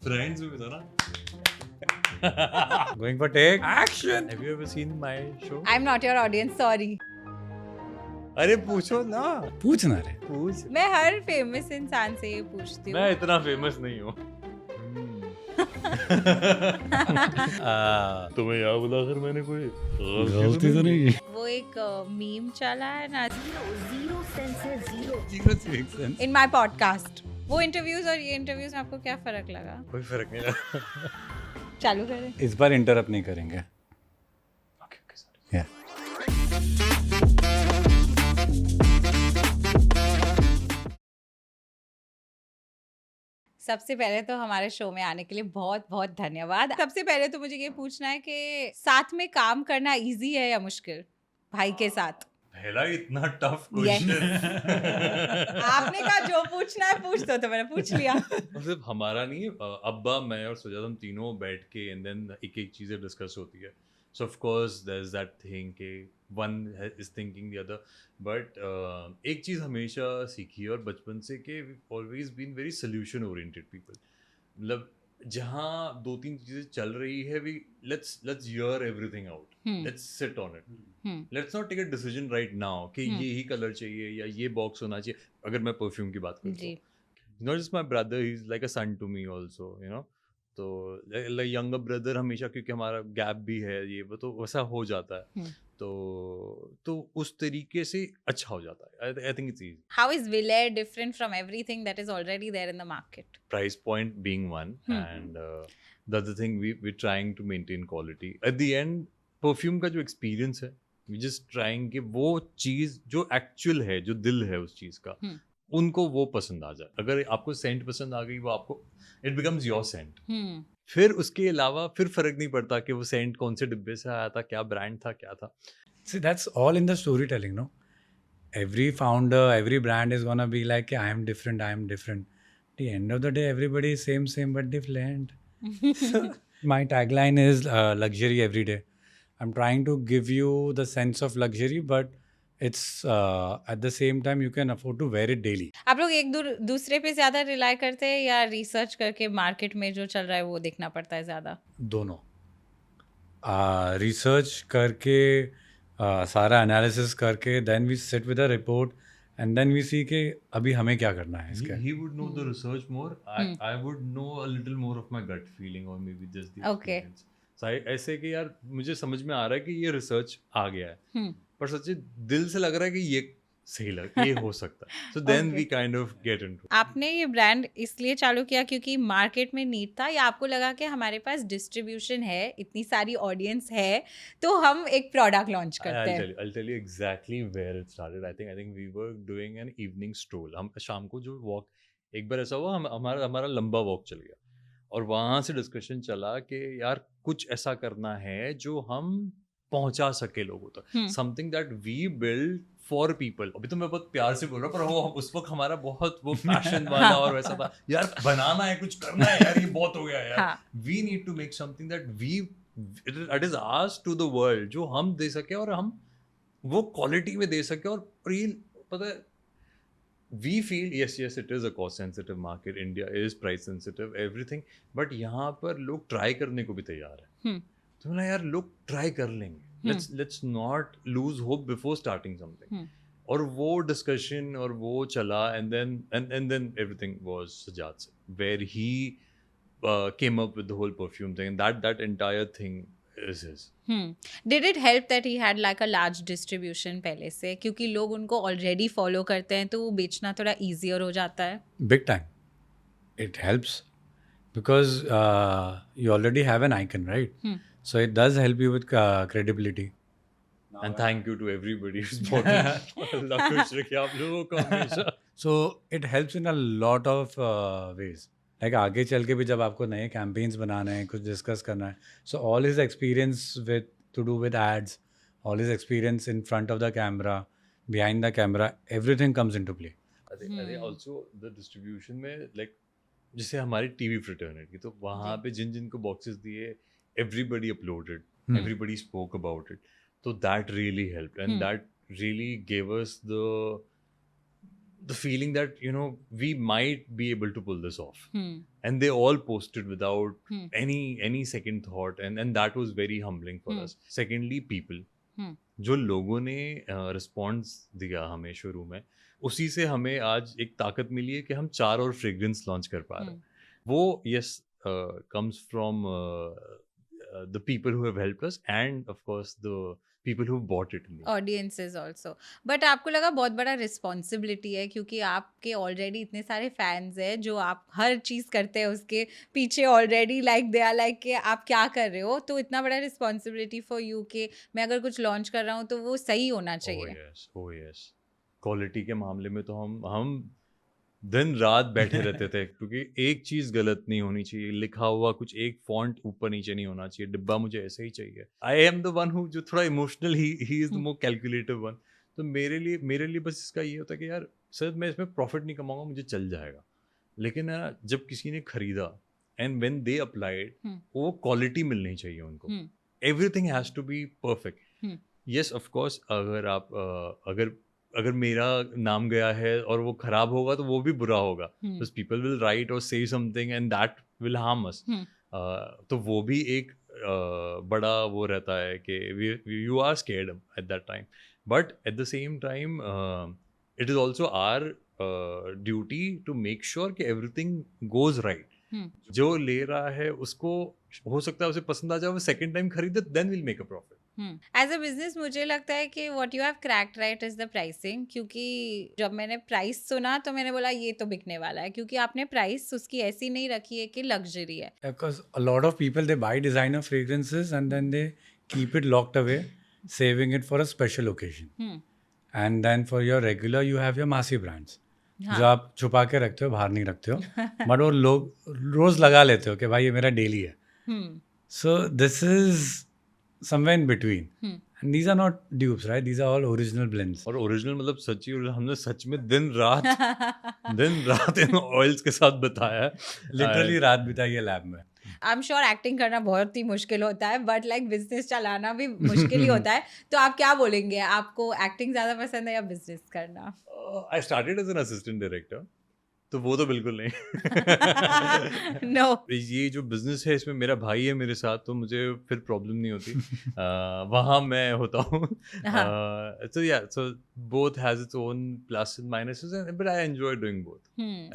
Friends में भी था ना. Going for take action. Have you ever seen my show? I'm not your audience, sorry. अरे पूछो ना. पूछना रे. पूछ. मैं हर फेमस इंसान से ये पूछती मैं हूँ. इतना फेमस नहीं हूँ. तुम्हें याद बुला कर मैंने कोई गलती तो नहीं. वो एक मीम चला है ना zero sense है, zero. Makes sense. In my podcast. वो इंटरव्यूज और ये इंटरव्यूज में आपको क्या फर्क लगा? कोई फर्क नहीं लगा. चालू करें. इस बार इंटरप्ट नहीं करेंगे. Yeah. सबसे पहले तो हमारे शो में आने के लिए बहुत बहुत धन्यवाद. सबसे पहले तो मुझे ये पूछना है कि साथ में काम करना इजी है या मुश्किल भाई के साथ? पहला इतना टफ Yes. क्वेश्चन. आपने कहा जो पूछना है पूछ दो, तो मैंने पूछ लिया. सिर्फ हमारा नहीं है, अब्बा, मैं और सुजाता, हम तीनों बैठ के एंड देन एक एक चीज़ें डिस्कस होती है. So of course there is that thing कि one is thinking the other. But एक चीज़ हमेशा सीखी है और बचपन से कि we always been very solution oriented people. मतलब जहाँ दो तीन चीज़ें चल रही है, we let's hear everything out, let's sit on it. Let's not take a decision right now कि ये ही कलर चाहिए या ये बॉक्स होना चाहिए. अगर मैं परफ्यूम की बात करूँ जी. तो not just my brother, he is like a son to me also, you know. तो लाइक यंगर ब्रदर हमेशा, क्योंकि हमारा गैप भी है ये वो, तो वैसा हो जाता है. तो उस तरीके से अच्छा हो जाता है. I think it's easy. How is Villair different from everything that is already there in the market? Price point being one, and the other thing, we're trying to maintain quality. At the end, perfume का जो experience है, we just trying कि वो चीज़ जो actual है, जो दिल है उस चीज़ का, उनको वो पसंद आ जाए. अगर आपको सेंट पसंद आ गई, वो आपको it becomes your scent. फिर उसके अलावा फिर फर्क नहीं पड़ता कि वो सेंट कौन से डिब्बे से आया था, क्या ब्रांड था, क्या था. See, that's all in the storytelling, no? Every founder, every brand is gonna be like, I am different, I am different. At the end of the day, everybody is same, but different. So, my tagline is luxury every day. I'm trying to give you the sense of luxury, but it's at the same time you can afford to wear it daily. आप लोग एक दूसरे पे ज्यादा rely करते हैं या research करके मार्केट में जो चल रहा है वो देखना पड़ता है ज्यादा? दोनों. रिसर्च करके सारा एनालिसिस करके then we sit with a report and then we see कि अभी हमें क्या करना है इसके. He would know the research more. I would know a little more of my gut feeling or maybe just the Okay. experience. So ऐसे कि यार मुझे समझ में आ रहा है कि ये रिसर्च आ गया है, पर सच्ची दिल से लग रहा है कि ये सही ये हो सकता है. So then we kind of get into. आपने ये ब्रांड इसलिए चालू किया क्योंकि मार्केट में नीड था, या आपको लगा कि हमारे पास डिस्ट्रीब्यूशन है, इतनी सारी ऑडियंस है, तो हम एक प्रोडक्ट लॉन्च करते हैं? I'll tell you exactly where it started. I think we were doing an evening stroll. हम शाम को जो वॉक, एक बार ऐसा हुआ, हमारा लंबा वॉक चल गया और वहाँ से डिस्कशन चला कि यार कुछ ऐसा करना है जो हम पहुँचा सके लोगों तक. Something that we build for people. अभी तो मैं बहुत प्यार से बोल रहा हूँ, पर वो उस वक्त हमारा बहुत वो पैशन वाला और वैसा था, यार बनाना है, कुछ करना है यार, ये बहुत हो गया यार. We need to make something that it is ours to the world, जो हम दे सके और हम वो क्वालिटी में दे सके. और ये पता है, we feel yes it is a cost sensitive market, India is price sensitive, everything, but यहाँ पर लोग ट्राई करने को भी तैयार है. तो ना यार लोग ट्राई कर लेंगे. let's not lose hope before starting something. और वो डिस्कशन और वो चला, and then everything was Sajad se, where he came up with the whole perfume thing, and that entire thing is his. Did it help that he had like a large distribution पहले से, क्योंकि लोग उनको already follow करते हैं तो वो बेचना थोड़ा easier हो जाता है? Big time. It helps because you already have an icon, right? So it does help you with credibility. And thank you to everybody who's bought it. अल्लाह खुश रखे आप लोगों को हमेशा. So it helps in a lot of ways. Like आगे चल के भी जब आपको नए campaigns बनाना है, कुछ discuss करना है, so all his experience to do with ads, all his experience in front of the camera, behind the camera, everything comes into play. I think also the distribution में, like जैसे हमारी TV fraternity, तो वहाँ पे जिन को boxes दिए, everybody uploaded, everybody spoke about it. So that really helped, and that really gave us the the feeling that, you know, we might be able to pull this off. Hmm. And they all posted without Hmm. any second thought, and that was very humbling for Hmm. us. Secondly, people, Hmm. जो लोगों ने response दिया हमें शुरू में, उसी से हमें आज एक ताकत मिली है कि हम 4 और फ्रेग्रेंस लॉन्च कर पा रहे हैं. वो yes comes from the people who have helped us, and of course the people who bought it in the end. Audiences also. But आपको लगा बहुत बड़ा रिस्पॉन्सिबिलिटी है क्योंकि आपके ऑलरेडी इतने सारे फैंस हैं जो आप हर चीज़ करते हैं उसके पीछे already like they are like कि आप क्या कर रहे हो, तो इतना बड़ा रिस्पॉन्सिबिलिटी फॉर यू कि मैं अगर कुछ लॉन्च कर रहा हूँ तो वो सही होना चाहिए. Oh yes. क्वालिटी के मामले में तो हम दिन रात बैठे रहते थे क्योंकि एक चीज़ गलत नहीं होनी चाहिए, लिखा हुआ कुछ एक फॉन्ट ऊपर नीचे नहीं होना चाहिए, डिब्बा मुझे ऐसे ही चाहिए. I am the one who जो थोड़ा emotional, he is the more calculative one. तो मेरे लिए बस इसका ये होता है कि यार सर मैं इसमें प्रॉफिट नहीं कमाऊंगा, मुझे चल जाएगा. लेकिन है ना, जब किसी ने खरीदा एंड व्हेन दे अप्लाइड, वो क्वालिटी मिलनी चाहिए उनको. Everything has to be perfect. Yes of course, अगर मेरा नाम गया है और वो खराब होगा तो वो भी बुरा होगा. बिकॉज पीपल विल राइट और say something and that will harm us. तो वो भी एक बड़ा वो रहता है कि you are scared at that time. But at the same time it is also our duty to make sure कि एवरीथिंग गोज राइट. जो ले रहा है उसको हो सकता है उसे पसंद आ जाए, वो सेकेंड टाइम खरीदे, then will make a profit. As a business मुझे लगता है कि what you have cracked right is the pricing. क्योंकि जब मैंने प्राइस सुना तो मैंने बोला ये तो बिकने वाला है, क्योंकि आपने प्राइस उसकी ऐसी नहीं रखी है कि लग्जरी है. Because a lot of people, they buy designer fragrances and then they keep it locked away, saving it for a special occasion. And then for your regular, you have your massy brands. जो आप छुपा के रखते हो, बाहर नहीं रखते हो, बट वो लोग रोज लगा लेते हो कि भाई ये मेरा डेली है. So this is somewhere in between. And these are not dupes, right? These are all original blends. और ओरिजिनल मतलब सच्ची, हमने सच में दिन रात इन ऑयल्स के साथ बताया है. लिटरली रात बिताई है लैब में. आई एम श्योर एक्टिंग करना बहुत ही मुश्किल होता है, बट लाइक बिजनेस चलाना भी मुश्किल ही होता है. तो आप क्या बोलेंगे, आपको एक्टिंग ज़्यादा पसंद है या बिजनेस करना? I started as an assistant director, तो वो तो बिल्कुल नहीं. नो. ये जो बिजनेस है इसमें मेरा भाई है मेरे साथ, तो मुझे फिर प्रॉब्लम नहीं होती. वहाँ मैं होता हूँ. So yeah, so both has its own plus and minuses, but I enjoy doing both.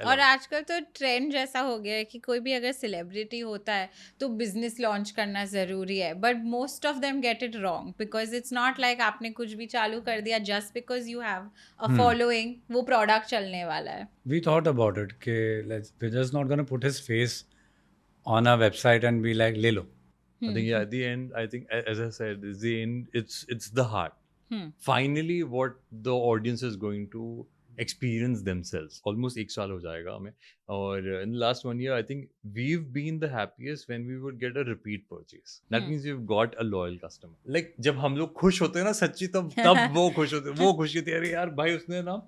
और आजकल तो ट्रेंड जैसा हो गया है कि कोई भी अगर सेलिब्रिटी होता है तो बिजनेस लॉन्च करना ज़रूरी है, but most of them get it wrong because it's not like आपने कुछ भी चालू कर दिया just because you have a following, वो प्रोडक्ट चलने वाला है. We thought about it कि we're just not going to put his face on our website and be like, ले लो. I think yeah, at the end, I think as I said, at the end, it's the heart. Finally, what the audience is going to experience themselves. Almost 1 साल हो जाएगा हमें, और in the last 1 year, I think we've been the happiest when we would get a repeat purchase. That means we've got a loyal customer. Like जब हम लोग खुश होते हैं ना सच्ची, तब वो खुश होते हैं, वो खुशी होती है, अरे यार भाई उसने ना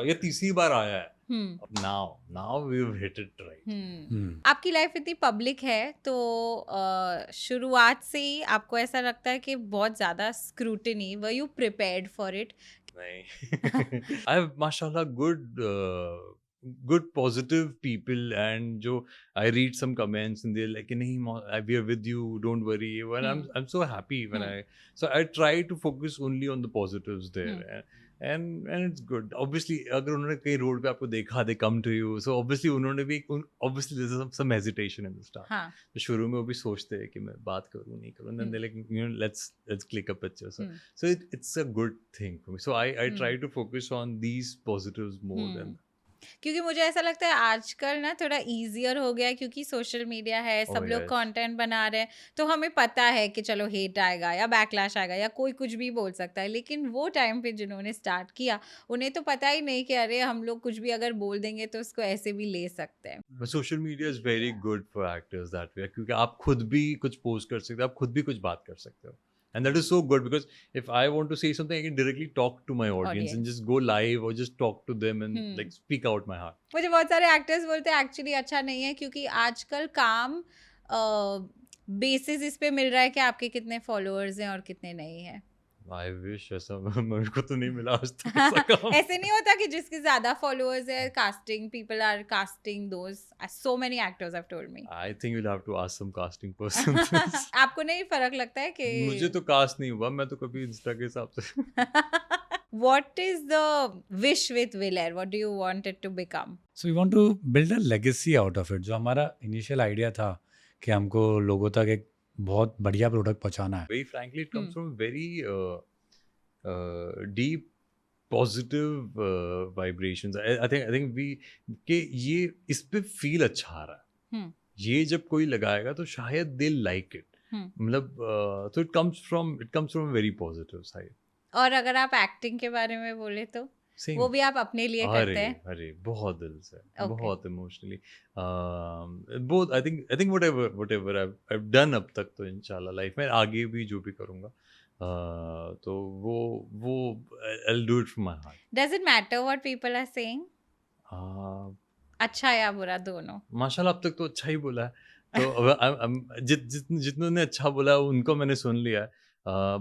ये तीसरी बार आया है. Now we've hit it right. आपकी लाइफ इतनी पब्लिक है तो शुरुआत से ही आपको ऐसा लगता है कि बहुत ज़्यादा scrutiny, were you prepared for it? नहीं. I have mashallah good positive people, and जो I read some comments and they're like नहीं we are with you, don't worry. Well, I'm so happy when so I try to focus only on the positives there. And it's good. Obviously, अगर उन्होंने कहीं road पे आपको देखा, they come to you. So obviously उन्होंने भी obviously there's some hesitation in the start. तो शुरू में वो भी सोचते हैं कि मैं बात करूँ नहीं करूँ. And then they're like, let's click a picture. So it's a good thing for me. So I try to focus on these positives more than. क्योंकि मुझे ऐसा लगता है आजकल ना थोड़ा ईजियर हो गया क्योंकि सोशल मीडिया है, सब लोग कंटेंट बना रहे हैं, तो हमें पता है कि चलो हेट आएगा या बैकलैश आएगा या कोई कुछ भी बोल सकता है. लेकिन वो टाइम पे जिन्होंने स्टार्ट किया उन्हें तो पता ही नहीं कि अरे हम लोग कुछ भी अगर बोल देंगे तो उसको ऐसे भी ले सकते हैं. Social media is very good for actors that way, क्योंकि आप खुद भी कुछ पोस्ट कर सकते हो, आप खुद भी कुछ बात कर सकते हो. And that is so good because if I want to say something, I can directly talk to my audience and just go live or just talk to them and like speak out my heart. मुझे बहुत सारे actors बोलते हैं actually अच्छा नहीं है क्योंकि आजकल काम बेसिस इस पे मिल रहा है कि आपके कितने फॉलोअर्स हैं और कितने नहीं हैं. आई विश ऐसा मेरे को तो नहीं मिला आज तक ऐसा काम. ऐसे नहीं होता कि जिसके ज्यादा फॉलोअर्स है casting people are casting those so many actors have told me I think you'll have to ask some casting person this. आपको नहीं फर्क लगता है कि मुझे तो कास्ट नहीं हुआ, मैं तो कभी इंस्टा के हिसाब से. what is the wish with Will Air? What do you want it to become? So we want to build a legacy out of it. जो हमारा इनिशियल आइडिया था कि हमको लोगों तक एक बहुत बढ़िया प्रोडक्ट पहुंचाना है. Very frankly, it comes from very deep positive vibrations. I think we कि ये इस पे फील अच्छा आ रहा है. हम्म. ये जब कोई लगाएगा तो शायद दे लाइक इट. मतलब तो it comes from very positive side. और अगर आप एक्टिंग के बारे में बोले तो वो भी आप अपने लिए करते हैं. अरे बहुत दिल से, Okay. बहुत emotionally. Both I think whatever I have done अब तक, तो इंशाल्लाह लाइफ में आगे भी जो भी करूँगा तो वो आई will do it from my heart. Does it matter what people are saying? अच्छा या बुरा दोनों? माशाल्लाह अब तक तो अच्छा ही बोला है. तो जितनों ने अच्छा बोला उनको मैंने सुन लिया है.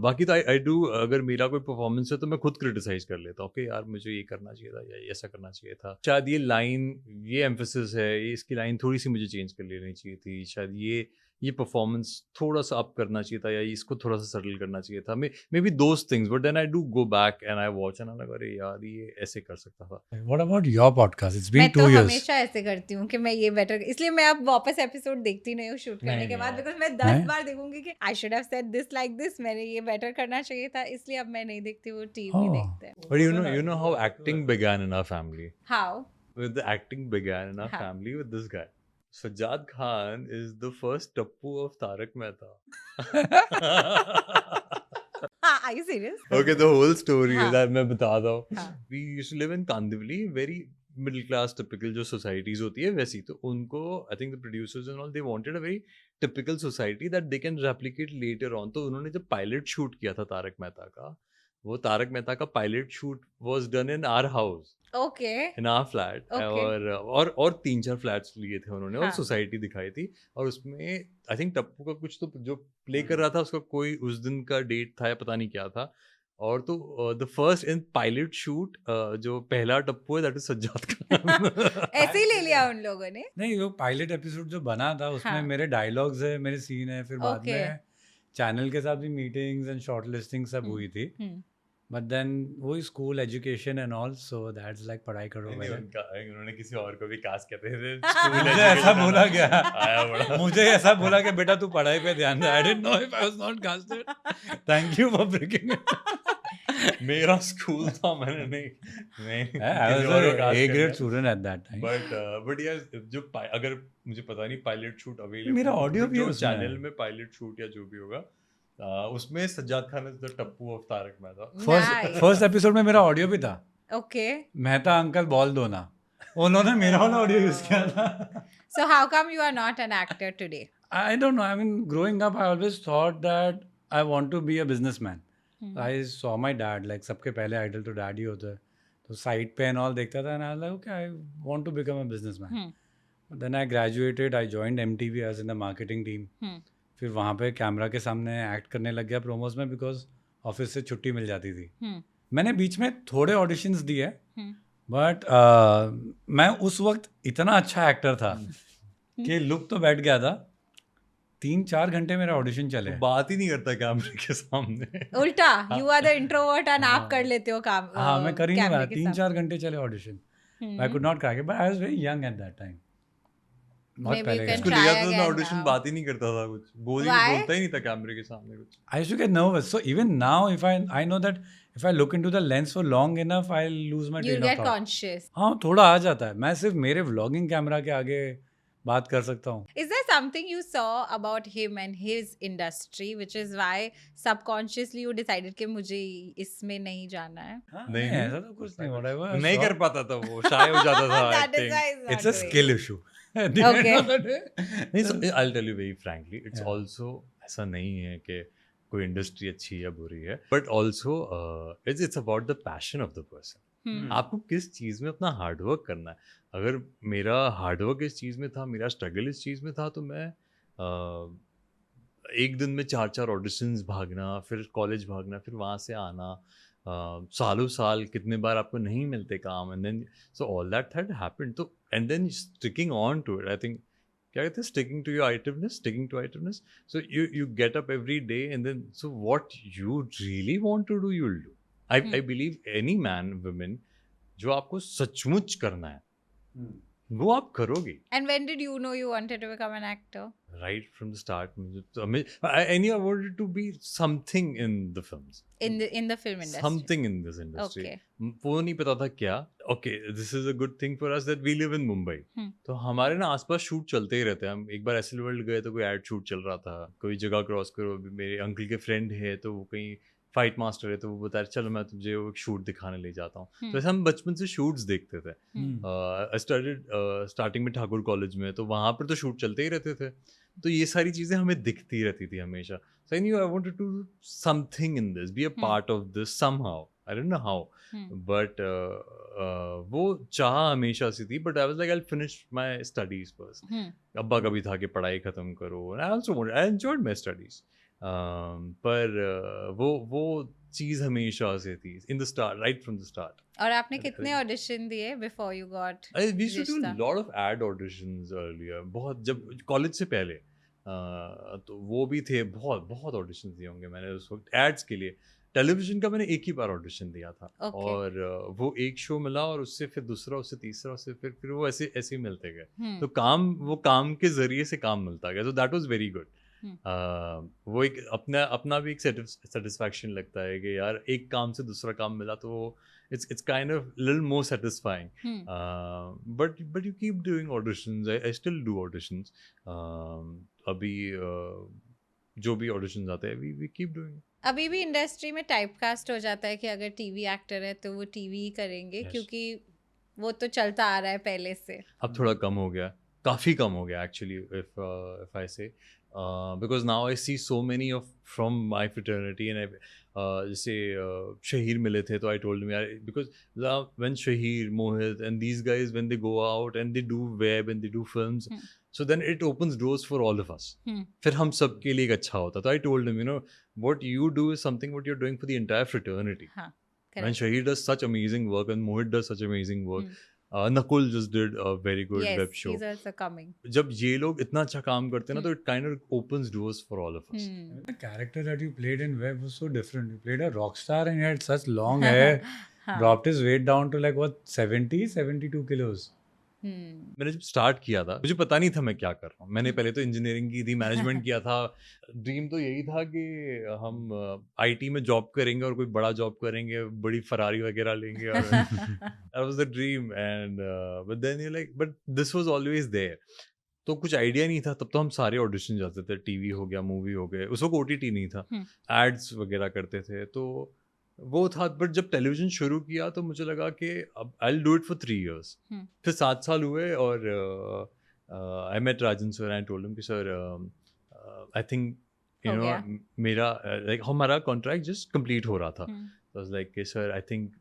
बाकी तो आई डू, अगर मेरा कोई परफॉर्मेंस है तो मैं खुद क्रिटिसाइज कर लेता हूँ. ओके यार, मुझे ये करना चाहिए था या ऐसा करना चाहिए था. शायद ये लाइन, ये एम्फेसिस है, ये इसकी लाइन थोड़ी सी मुझे चेंज कर लेनी चाहिए थी. शायद ये परफॉर्मेंस थोड़ा सा अप करना चाहिए था, या इसको थोड़ा सा सेटल करना चाहिए था. Maybe those things, but then I do go back and I watch and I like, अरे यार ये ऐसे कर सकता था. What about your podcast? It's been मैं 2 तो years. हमेशा ऐसे करती हूँ कि मैं ये बेटर, इसलिए मैं अब वापस एपिसोड देखती नहीं हूँ शूट करने नहीं, के बाद, नहीं। बिकॉज मैं 10 बार देखूंगी कि I should have said this like this, मैंने ये बेटर करना चाहिए था, इसलिए अब मैं नहीं देखती, वो टीम ही Oh. देखते हैं. But you know how acting began in our family. How? With the acting began in our Huh. family with this guy. Sajjad Khan is the first Tappu of Tarak Mehta. Are you serious? Okay, the whole story हाँ. is that मैं बताता हूँ. हाँ. We used to live in Kandivali, very middle class typical जो societies होती है वैसी. तो उनको, I think the producers and all, they wanted a very typical society that they can replicate later on. तो उन्होंने जब pilot shoot किया था तारक मेहता का, वो तारक मेहता का pilot shoot was done in our house. Okay. In our flat. Okay. और 3-4 flats लिए थे उन्होंने, और हाँ. सोसाइटी दिखाई थी. और उसमें आई थिंक टप्पू का कुछ तो जो प्ले कर रहा था उसका कोई उस दिन का डेट था या पता नहीं क्या था. और तो the first in pilot shoot जो पहला टप्पू है दैट इज सज्जाद खान. ऐसे ही ले लिया उन लोगों ने. नहीं, वो पायलट एपिसोड जो बना था उसमें हाँ. मेरे डायलॉग्स है, मेरे सीन है. फिर बाद Okay. में चैनल के साथ भी मीटिंग्स एंड शॉर्ट लिस्टिंग सब हुई थी. बट देन वही school education and all, so that's like पढ़ाई करो नहीं, पहले. उन्होंने किसी और को भी कास्ट कहते थे. मुझे ऐसा बोला गया. आया बड़ा. मुझे ऐसा बोला कि बेटा तू पढ़ाई पे ध्यान दे. I didn't know if I was not casted. Thank you for breaking it. मेरा स्कूल था, मैंने नहीं आई किसी वाज और को cast ए कर ग्रेड दिया. Student at that time. But यार जो अगर मुझे पता नहीं पायलट शूट अवेलेबल, मेरा audio भी जो उसमें है. चैनल में पायलट शूट या जो भी होगा उसमें Sajjad Khan is the Tappu of Taarak Mehta. First episode में मेरा ऑडियो भी था. Okay. मेहता अंकल बॉल दो ना, उन्होंने मेरा वाला ऑडियो यूज किया था. So how come you are not an actor today? I don't know. I mean, growing up, I always thought that I want to be a businessman. I saw my dad, like सबके पहले idol तो dad he होता है, तो side पे and all देखता था, and I was like, okay, I want to become a businessman. But then I graduated, I joined MTV as in the marketing team. फिर वहाँ पे कैमरा के सामने एक्ट करने लग गया प्रोमोज में, बिकॉज ऑफिस से छुट्टी मिल जाती थी. मैंने बीच में थोड़े ऑडिशंस दिए, बट मैं उस वक्त इतना अच्छा एक्टर था कि लुक तो बैठ गया था. 3-4 घंटे मेरा ऑडिशन चले. बात ही नहीं करता कैमरे के सामने. उल्टा you are the introvert and आप कर लेते हो काम. हाँ, मैं कर ही नहीं रहा. कैमरे के 3-4 घंटे चले audition. I could not crack it, but I was very young eight that time. बहुत Maybe पहले you का. can उसको try लिया था, मैं again ऑडिशन now. बात ही नहीं करता था, कुछ Why? बोलता ही नहीं था कैमरे के सामने कुछ. I used to get nervous. So even now, if I know that if I look into the lens for long enough, I'll lose my You'll train of get thought. conscious. हाँ, थोड़ा आ जाता है. मैं सिर्फ मेरे व्लॉगिंग कैमरा के आगे बात कर सकता हूँ. Is there something you saw about him and his industry which is why subconsciously you decided कि मुझे इसमें नहीं जाना है? नहीं, ऐसा तो कुछ नहीं. whatever I नहीं saw, कर पाता था वो, शाय हो जाता था. That is acting. why it's not it's a doing. skill issue. At the Okay. end of the day. नहीं, so I'll tell you very frankly, it's Yeah. also ऐसा नहीं है कि कोई इंडस्ट्री अच्छी है या बुरी है, but also it's about the passion of the person. आपको किस चीज़ में अपना हार्डवर्क करना है. अगर मेरा हार्डवर्क इस चीज़ में था, मेरा स्ट्रगल इस चीज़ में था, तो मैं एक दिन में 4-4 ऑडिशंस भागना, फिर कॉलेज भागना, फिर वहाँ से आना, सालों साल कितने बार आपको नहीं मिलते काम, and then so all that had happened, तो and then sticking on to it, I think क्या कहते हैं, स्टिकिंग टू योर आइटिवनेस, स्टिकिंग टू आइटिवनेस, so you get up every day and then so what you really want to do, you will do. I believe any man women जो आपको सचमुच करना है वो आप करोगे. And when did you know you wanted to become an actor? Right from the start, I knew I wanted to be something in the films, In the film industry. something in this industry. Okay. वो नहीं पता था क्या. Okay, this is a good thing for us that we live in Mumbai. तो हमारे ना आसपास shoot चलते ही रहते हैं. हम एक बार एसल वर्ल्ड गए तो कोई एड शूट चल रहा था, कोई जगह क्रॉस करो, मेरे अंकल के फ्रेंड है तो वो कहीं फाइट मास्टर है तो वो बताया चलो मैं तुझे वो एक शूट दिखाने ले जाता हूँ. तो ऐसे हम बचपन से शूट्स देखते थे. स्टार्टिंग में ठाकुर कॉलेज में, तो वहाँ पर तो शूट चलते ही रहते थे, तो ये सारी चीज़ें हमें दिखती रहती थी हमेशा. So I knew I wanted to do something in this, be a part of this somehow, I don't know how, but वो चाह हमेशा से थी. But I was like I will finish my studies first. अब्बा का भी था कि पढ़ाई खत्म करो, I also wanted, I enjoyed my studies. पर वो चीज़ हमेशा से थी in the start, right from the start. और आपने कितने ऑडिशन दिए before you got We used to do a रिश्ता? lot of ad auditions earlier. बहुत जब कॉलेज से पहले तो वो भी थे, बहुत बहुत ऑडिशन दिए होंगे मैंने उस वक्त एड्स के लिए. टेलीविजन का मैंने एक ही बार ऑडिशन दिया था. Okay. और वो एक शो मिला और उससे फिर दूसरा, उससे तीसरा, उससे फिर वो ऐसे ऐसे ही मिलते गए. तो वो काम के जरिए से काम मिलता गया, तो दैट वाज वेरी गुड. वो एक अपना भी एक सेटिस्फैक्शन लगता है कि यार एक काम से दूसरा काम मिला, तो it's kind of little more satisfying. But you keep doing auditions. I still do auditions. अभी जो भी auditions आते हैं we keep doing. अभी भी इंडस्ट्री में टाइपकास्ट हो जाता है कि अगर टीवी एक्टर है तो वो टीवी ही करेंगे, Yes. क्योंकि वो तो चलता आ रहा है पहले से. अब थोड़ा कम हो गया, काफ़ी कम हो गया actually, if I say, because now I see so many from my fraternity, and जैसे शहीर मिले थे तो I told him यार, because when Shahir, Mohit and these guys, when they go out and they do web and they do films, so then it opens doors for all of us. फिर हम सब के लिए एक अच्छा होता. तो I told him, what you do is something what you're doing for the entire fraternity. हाँ, When correct. Shahir does such amazing work and Mohit does such amazing work, Nakul just did a very good Yes, web show. he's also coming. जब ये लोग इतना अच्छा काम करते हैं ना, तो it kind of opens doors for all of us. The character that you played in Web was so different. You played a rock star and he had such long hair. Dropped his weight down to like what, 72 kilos. मैंने जब start किया था मुझे पता नहीं था मैं क्या कर रहा हूँ. मैंने पहले तो इंजीनियरिंग की थी, मैनेजमेंट किया था. ड्रीम तो यही था कि हम आईटी में जॉब करेंगे और कोई बड़ा जॉब करेंगे, बड़ी फरारी वगैरह लेंगे, और that was the dream. And but then you're like, but this was always there. तो कुछ आइडिया नहीं था तब. तो हम सारे ऑडिशन जाते थे, टीवी हो गया, मूवी हो गए, उस वक्त ओटीटी नहीं था, एड्स वगैरह करते थे, तो वो था. बट जब टेलीविजन शुरू किया तो मुझे लगा कि अब I will do it for 3 years. फिर 7 साल हुए और I met Rajan sir, I told him कि सर आई थिंक हो गया? मेरा लाइक हमारा कॉन्ट्रैक्ट जस्ट कंप्लीट हो रहा था. So I was like, okay, sir, I think,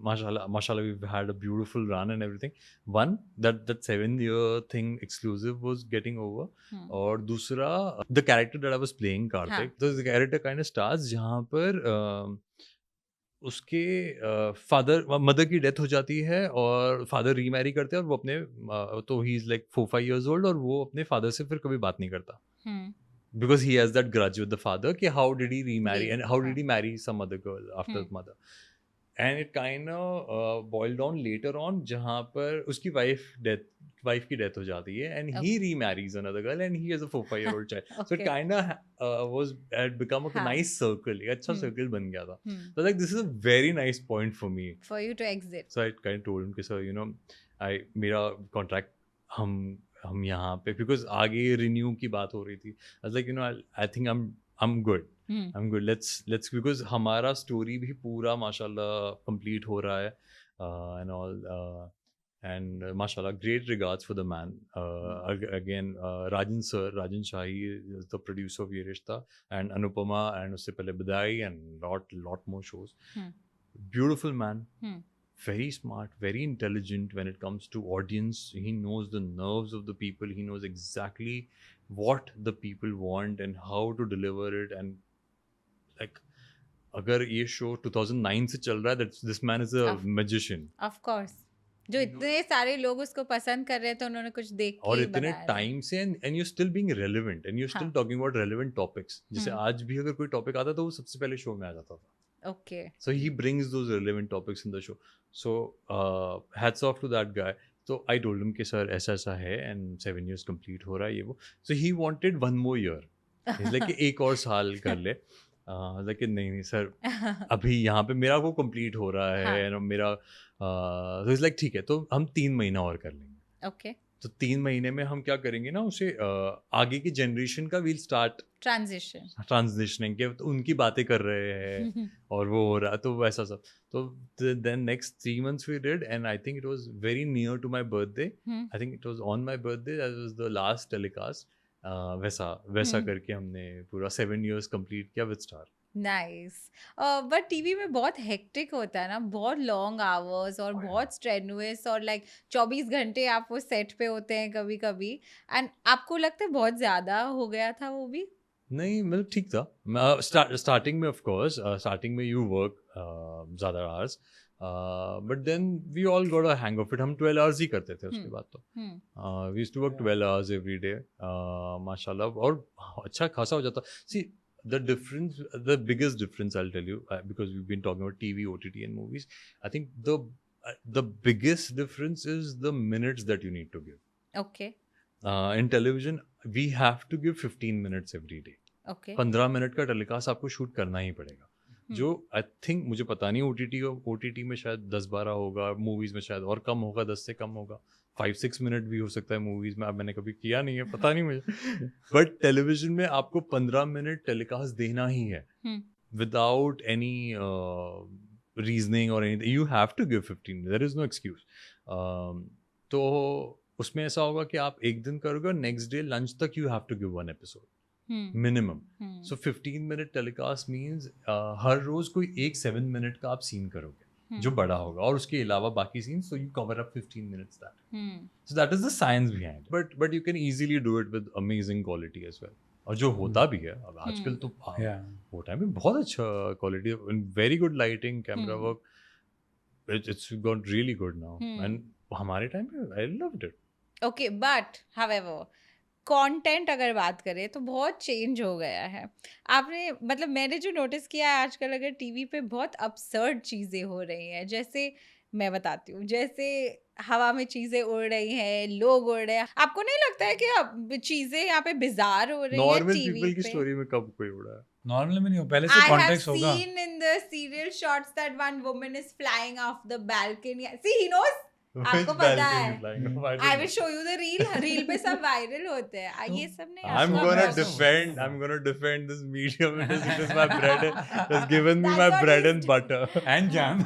mashallah, we've had a beautiful run and everything. One, that 7-year thing exclusive was getting over. और दूसरा, the character that I was playing, Karthik, the character kind of stars जहाँ पर उसके mother की death हो जाती है और फादर रीमैरी करते हैं, और वो अपने तो ही इज लाइक 4-5 years old, और वो अपने फादर से फिर कभी बात नहीं करता. Because he has that grudge with the father, कि how did he remarry and how did he marry some other girl after the mother. And it kind of boiled down later on, जहाँ पर उसकी wife की death हो जाती है, and he remarries another girl and he has a 4-5-year-old child. So it kind of had become a nice circle, एक अच्छा circle बन गया था. So like this is a very nice point for me. For you to exit. So I kind of told him कि sir, मेरा contract हम यहाँ पे, because आगे रिन्यू की बात हो रही थी. I was like, I think I'm good. I'm good. Let's because हमारा स्टोरी भी पूरा माशाल्लाह कंप्लीट हो रहा है, and all, and माशाल्लाह great regards for the man. Again, Rajan Shahi is the producer of ये रिश्ता, and Anupama, and उससे पहले बधाई, and lot more shows. Beautiful man. Very smart, very intelligent when it comes to audience. He knows the nerves of the people. He knows exactly what the people want and how to deliver it. And like अगर ये show 2009 से चल रहा है, that this man is a Of- magician. Of course जो इतने सारे लोग उसको पसंद कर रहे थे उन्होंने कुछ देख के और ही इतने बनाया था। टाइम से and you're still being relevant and you're still हाँ। talking about relevant topics. जैसे हम्म। आज भी अगर कोई टॉपिक आता तो वो सबसे पहले शो में आ जाता था. Okay So he brings those relevant topics in the show. So hats off to that guy. So I told him कि सर ऐसा ऐसा है and 7 years complete हो रहा है ये वो. So he wanted 1 more year. He's like कि एक और साल कर ले. लेकिन नहीं सर अभी यहाँ पे मेरा वो कंप्लीट हो रहा है हाँ। and मेरा तो इट्स लाइक ठीक है तो हम 3 महीना और कर लेंगे. ओके तो 3 महीने में हम क्या करेंगे ना उसे आगे की जनरेशन का वील स्टार्ट ट्रांजिशन ट्रांसलेशनिंग के तो उनकी बातें कर रहे हैं और वो हो रहा तो वैसा सब. तो then next 3 months we did and I think it was very near to my birthday. I think it was on my birthday, that was the last telecast. वैसा करके हमने पूरा 7 years complete किया with Star. Nice but TV में बहुत hectic होता है ना, बहुत लॉन्ग आवर्स और बहुत स्ट्रेनुअस और लाइक 24 घंटे आप वो सेट पे होते हैं कभी कभी. एंड आपको लगता है बहुत ज़्यादा हो गया था वो भी? नहीं मतलब ठीक था. स्टार्टिंग में ऑफ कोर्स स्टार्टिंग में यू वर्क ज़्यादा hours but then we all got a hang of it. हम 12 hours ही करते थे उसके बाद तो. We used to work 12 hours every day माशाल्लाह और अच्छा खासा हो जाता. सी the difference, the biggest difference I'll tell you because we've been talking about TV, OTT and movies. I think the biggest difference is the minutes that you need to give. Okay In television we have to give 15 minutes every day. Okay 15 minute का telecast आपको shoot करना ही पड़ेगा. जो I think मुझे पता नहीं OTT में शायद 10-12 होगा, मूवीज में शायद और कम होगा, 10 से कम होगा. 5-6 मिनट भी हो सकता है मूवीज में. अब मैंने कभी किया नहीं है, पता नहीं मुझे. बट टेलीविजन में आपको 15 मिनट टेलीकास्ट देना ही है विदाउट एनी रीजनिंग और anything. You have to give 15. There is no excuse. तो उसमें ऐसा होगा कि आप एक दिन करोगे और नेक्स्ट डे लंच तक you have to give 1 episode minimum. So 15 minute telecast means हर रोज कोई एक 7 मिनट का आप सीन करोगे जो बड़ा होगा और उसके अलावा बाकी scenes so you cover up 15 minutes that. So that is the science behind. But you can easily do it with amazing quality as well. और जो होता भी है अब आजकल तो वो टाइम में बहुत अच्छा quality, very good lighting, camera work, it's got really good now. And हमारे टाइम पे I loved it. Okay but however content अगर बात करें तो बहुत चेंज हो गया है. आपने मतलब मैंने जो नोटिस किया है आजकल अगर टीवी पे बहुत absurd चीज़ें हो रही हैं. जैसे मैं बताती हूँ, जैसे हवा में चीज़ें उड़ रही हैं, लोग उड़ रहे हैं. आपको नहीं लगता है कि अब चीज़ें यहाँ पे बिजार हो रही हैं नॉर्मल टीवी पीपल की पे? स्टोरी में कब कोई उड़ा है? नॉर्मल में नहीं हो, पहले से I have कॉन्टेक्स्ट होगा. seen in the serial shots that one woman is flying off the balcony. See, he knows. आपको पता है. I will show you the reel पे सब वायरल होते हैं. ये सब नहीं. I'm आपको gonna अपना- defend this medium. It is my bread. It has given me That's my what bread he's and butter. And jam.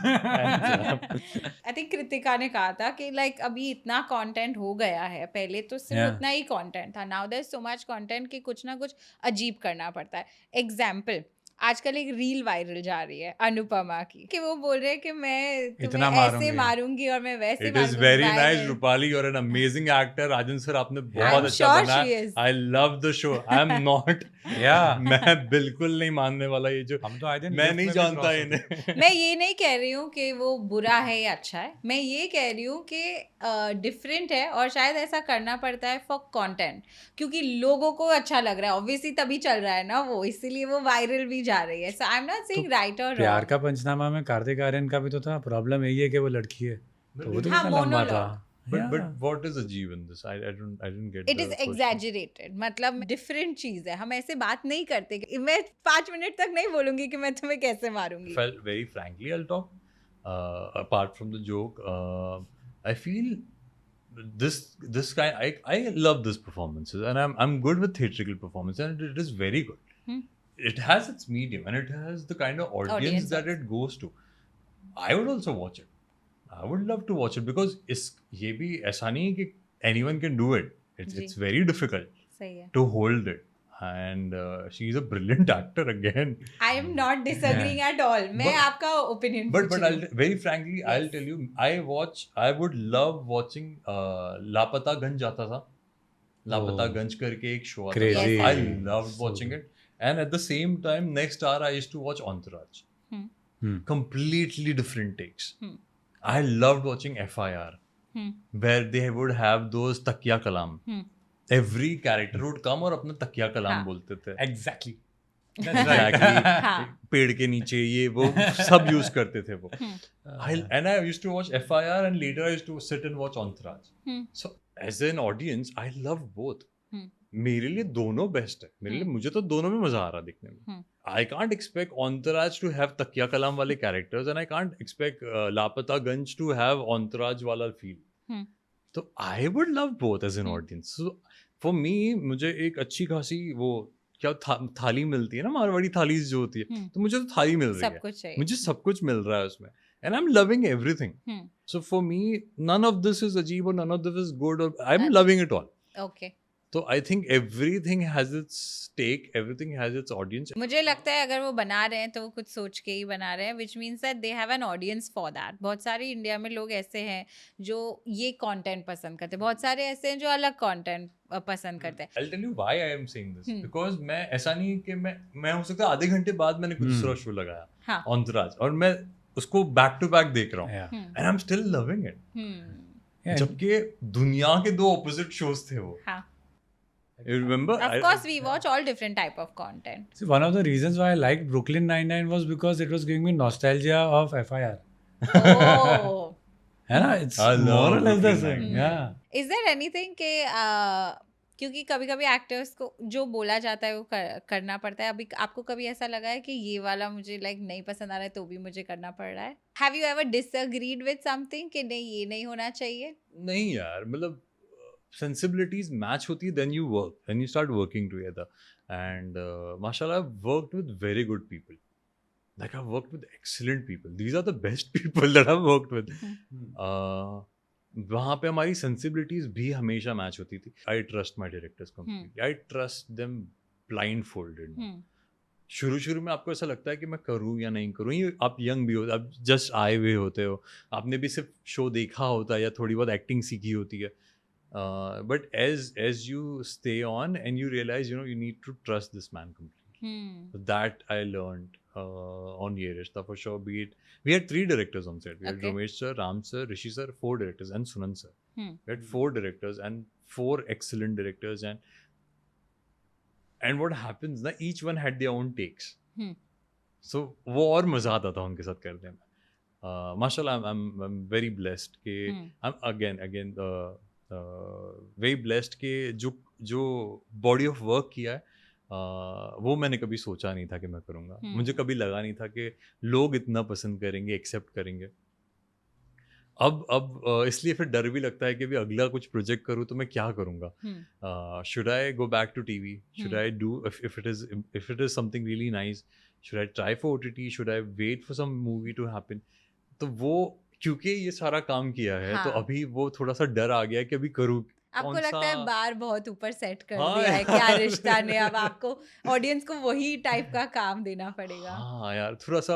I think Kritika ने कहा था कि like अभी इतना कंटेंट हो गया है. पहले तो सिर्फ Yeah. उतना ही कंटेंट था. Now there's so much content कि कुछ ना कुछ अजीब करना पड़ता है. एग्जाम्पल आजकल एक रील वायरल जा रही है अनुपमा की कि वो बोल रहे हैं कि मैं इतना तुम्हें ऐसे मारूंगी. मारूंगी और मैं वैसे It is मारूंगी. very nice, Viral. Rupali. You're an amazing actor. Rajan sir, आपने I'm बहुत अच्छा sure she बनाया. is. I love the show. I'm not. या मैं बिल्कुल नहीं मानने वाला ये जो. हम तो आए दिन मैं नहीं जानता इन्हें. मैं ये नहीं कह रही हूँ कि वो बुरा है या अच्छा है. मैं ये कह रही हूँ कि डिफरेंट है और शायद ऐसा करना पड़ता है फॉर कंटेंट क्योंकि लोगों को अच्छा लग रहा है. ऑब्वियसली तभी चल रहा है ना वो, इसीलिए वो वायरल भी जा रही है. So I am not saying right और प्यार रॉन्ग. का पंचनामा में कार्तिक आर्यन का भी तो था. प्रॉब्लम यही है कि वो लड़की है, तो वो तो हाँ, कितना लंबा था. monologue. But what is achieve in this? I didn't get. It is exaggerated. मतलब डिफरेंट चीज है. हम ऐसे बात नहीं करते. मैं 5 मिनट तक नहीं बोलूंगी कि मैं तुम्हें कैसे मारूंगी. Felt very frankly, I'll talk. Apart from the joke, I feel this kind. I love this performances, and I'm good with theatrical performance, and it is very good. It has its medium, and it has the kind of audience that it goes to. I would also watch it. I would love to watch it because ये भी ऐसा नहीं है कि anyone can do it. It's very difficult सही है. to hold it. And she's a brilliant actor again. I am not disagreeing at all. मैं आपका opinion But very frankly, I'll tell you, I would love watching लापता gun जाता था. लापता Oh. गंज करके एक शो आता Crazy. था. I Yes. loved So watching good. it. And at the same time, next hour I used to watch Entourage. Hmm. Completely different takes. Hmm. I loved watching FIR, Hmm. where they would have those takiya kalam. Hmm. Every character would come और अपना तकिया कलाम हाँ. बोलते थे. Exactly. Exactly. हाँ. पेड़ के नीचे ये वो सब यूज करते थे वो. Hmm. And I used to watch FIR and later I used to sit and watch Entourage. Hmm. So as an audience, I love both. Hmm. मेरे लिए दोनों बेस्ट है. मेरे लिए मुझे तो दोनों में मजा आ रहा देखने में. Hmm. I can't expect Entourage to have तकिया कलाम वाले characters and I can't expect लापता गंज to have Entourage वाला feel. Hmm. तो I would love both as an Hmm. audience. So for me, मुझे एक अच्छी खासी वो क्या थाली मिलती है ना, मारवाड़ी थाली जो होती है, तो मुझे तो थाली मिल रही सब है. कुछ चाहिए. मुझे सब कुछ मिल रहा है उसमें. And I'm loving everything. Hmm. So for me, none of this is ajeeb or none of this is good. Or I'm That's- loving it all. Okay. So I think everything has its stake. Everything has its audience. मुझे लगता है अगर वो बना रहे हैं तो वो कुछ सोच के ही बना रहे हैं, which means that they have an audience for that. बहुत सारे इंडिया में लोग ऐसे हैं जो ये कंटेंट पसंद करते हैं, बहुत सारे ऐसे हैं जो अलग कंटेंट पसंद करते हैं. I'll tell you why I am saying this. Hmm. Because मैं ऐसा नहीं है कि मैं हो सकता है आधे घंटे बाद मैंने कुछ दूसरा शो लगाया, हाँ. Entourage, और मैं उसको बैक टू बैक देख रहा हूँ. Yeah. And I'm still loving it. Yeah. जबकि दुनिया के दो ऑपोजिट शोज थे वो. हाँ. You remember? Of course, we watch all different type of content. See, one of the reasons why I liked Brooklyn Nine-Nine was because it was giving me nostalgia of FIR. Oh. है ना? It's I love more or less the Brooklyn same. Nine-Nine. Yeah. Is there anything के क्योंकि कभी कभी actors को जो बोला जाता है वो करना पड़ता है. अभी आपको कभी ऐसा लगा है कि ये वाला मुझे लाइक नहीं पसंद आ रहा है तो भी मुझे करना पड़ रहा है? Have you ever disagreed with something कि नहीं ये नहीं होना चाहिए? नहीं यार, मतलब sensibilities match होती है, then you work, then you start working together. And mashallah, I've worked with very good people. Like I've worked with excellent people. These are the best people that I've worked with. वहाँ पे हमारी sensibilities भी हमेशा match होती थी. I trust my directors completely. I trust them blindfolded. शुरू में आपको ऐसा लगता है कि मैं करूँ या नहीं करूँ. ये आप यंग भी हो, आप जस्ट आए हुए होते हो, आपने भी सिर्फ शो देखा होता है या थोड़ी बहुत एक्टिंग सीखी होती है. But as you stay on and you realize, you need to trust this man completely. So that I learned on Ye Rishta for sure. Be it, we had 3 directors on set. We had Okay. Ramesh sir, Ram sir, Rishi sir, 4 directors, and Sunan sir. We had 4 directors and 4 excellent directors, and what happens na, each one had their own takes. So वो और मजा आता था उनके साथ करने में. Mashallah, I'm very blessed कि I'm again very blessed कि जो body of work किया है वो मैंने कभी सोचा नहीं था कि मैं करूँगा. मुझे कभी लगा नहीं था कि लोग इतना पसंद करेंगे, एक्सेप्ट करेंगे. अब इसलिए फिर डर भी लगता है कि भी अगला कुछ प्रोजेक्ट करूँ तो मैं क्या करूँगा. Should I go back to TV? Should I do if it is something really nice? Should I try for OTT? Should I wait for some movie to happen? तो वो क्योंकि ये सारा काम किया है तो अभी वो थोड़ा सा डर आ गया है कि अभी करूँ. आपको लगता है बार बहुत ऊपर सेट कर हाँ दिया है क्या रिश्ता ने? अब आपको ऑडियंस को वही टाइप का काम देना पड़ेगा. हाँ यार, थोड़ा सा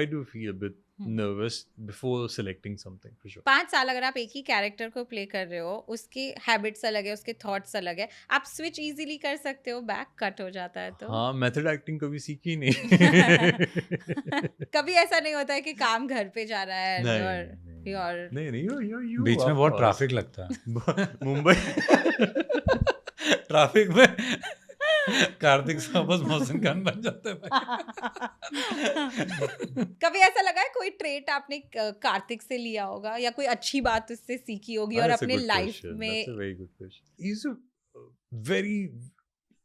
I do feel a bit nervous before selecting something for sure. 5 साल अगर आप एक ही कैरेक्टर को प्ले कर रहे हो, उसके हैबिट्स अलग है, उसके थॉट्स अलग है, आप स्विच इजीली कर सकते हो, बैक कट हो जाता है तो. हाँ, मेथड एक्टिंग कभी सीखी नहीं. कभी ऐसा नहीं होता है कि काम घर पे जा रहा है और नहीं you बीच में बहुत ट्रैफिक लगता है. मुंबई ट्रैफिक में कार्तिक साहब मोहसिन खान बन जाते हैं. कभी ऐसा लगा है कोई ट्रेट आपने कार्तिक से लिया होगा या कोई अच्छी बात उससे सीखी होगी और अपने लाइफ में? That's a very good question. He's a very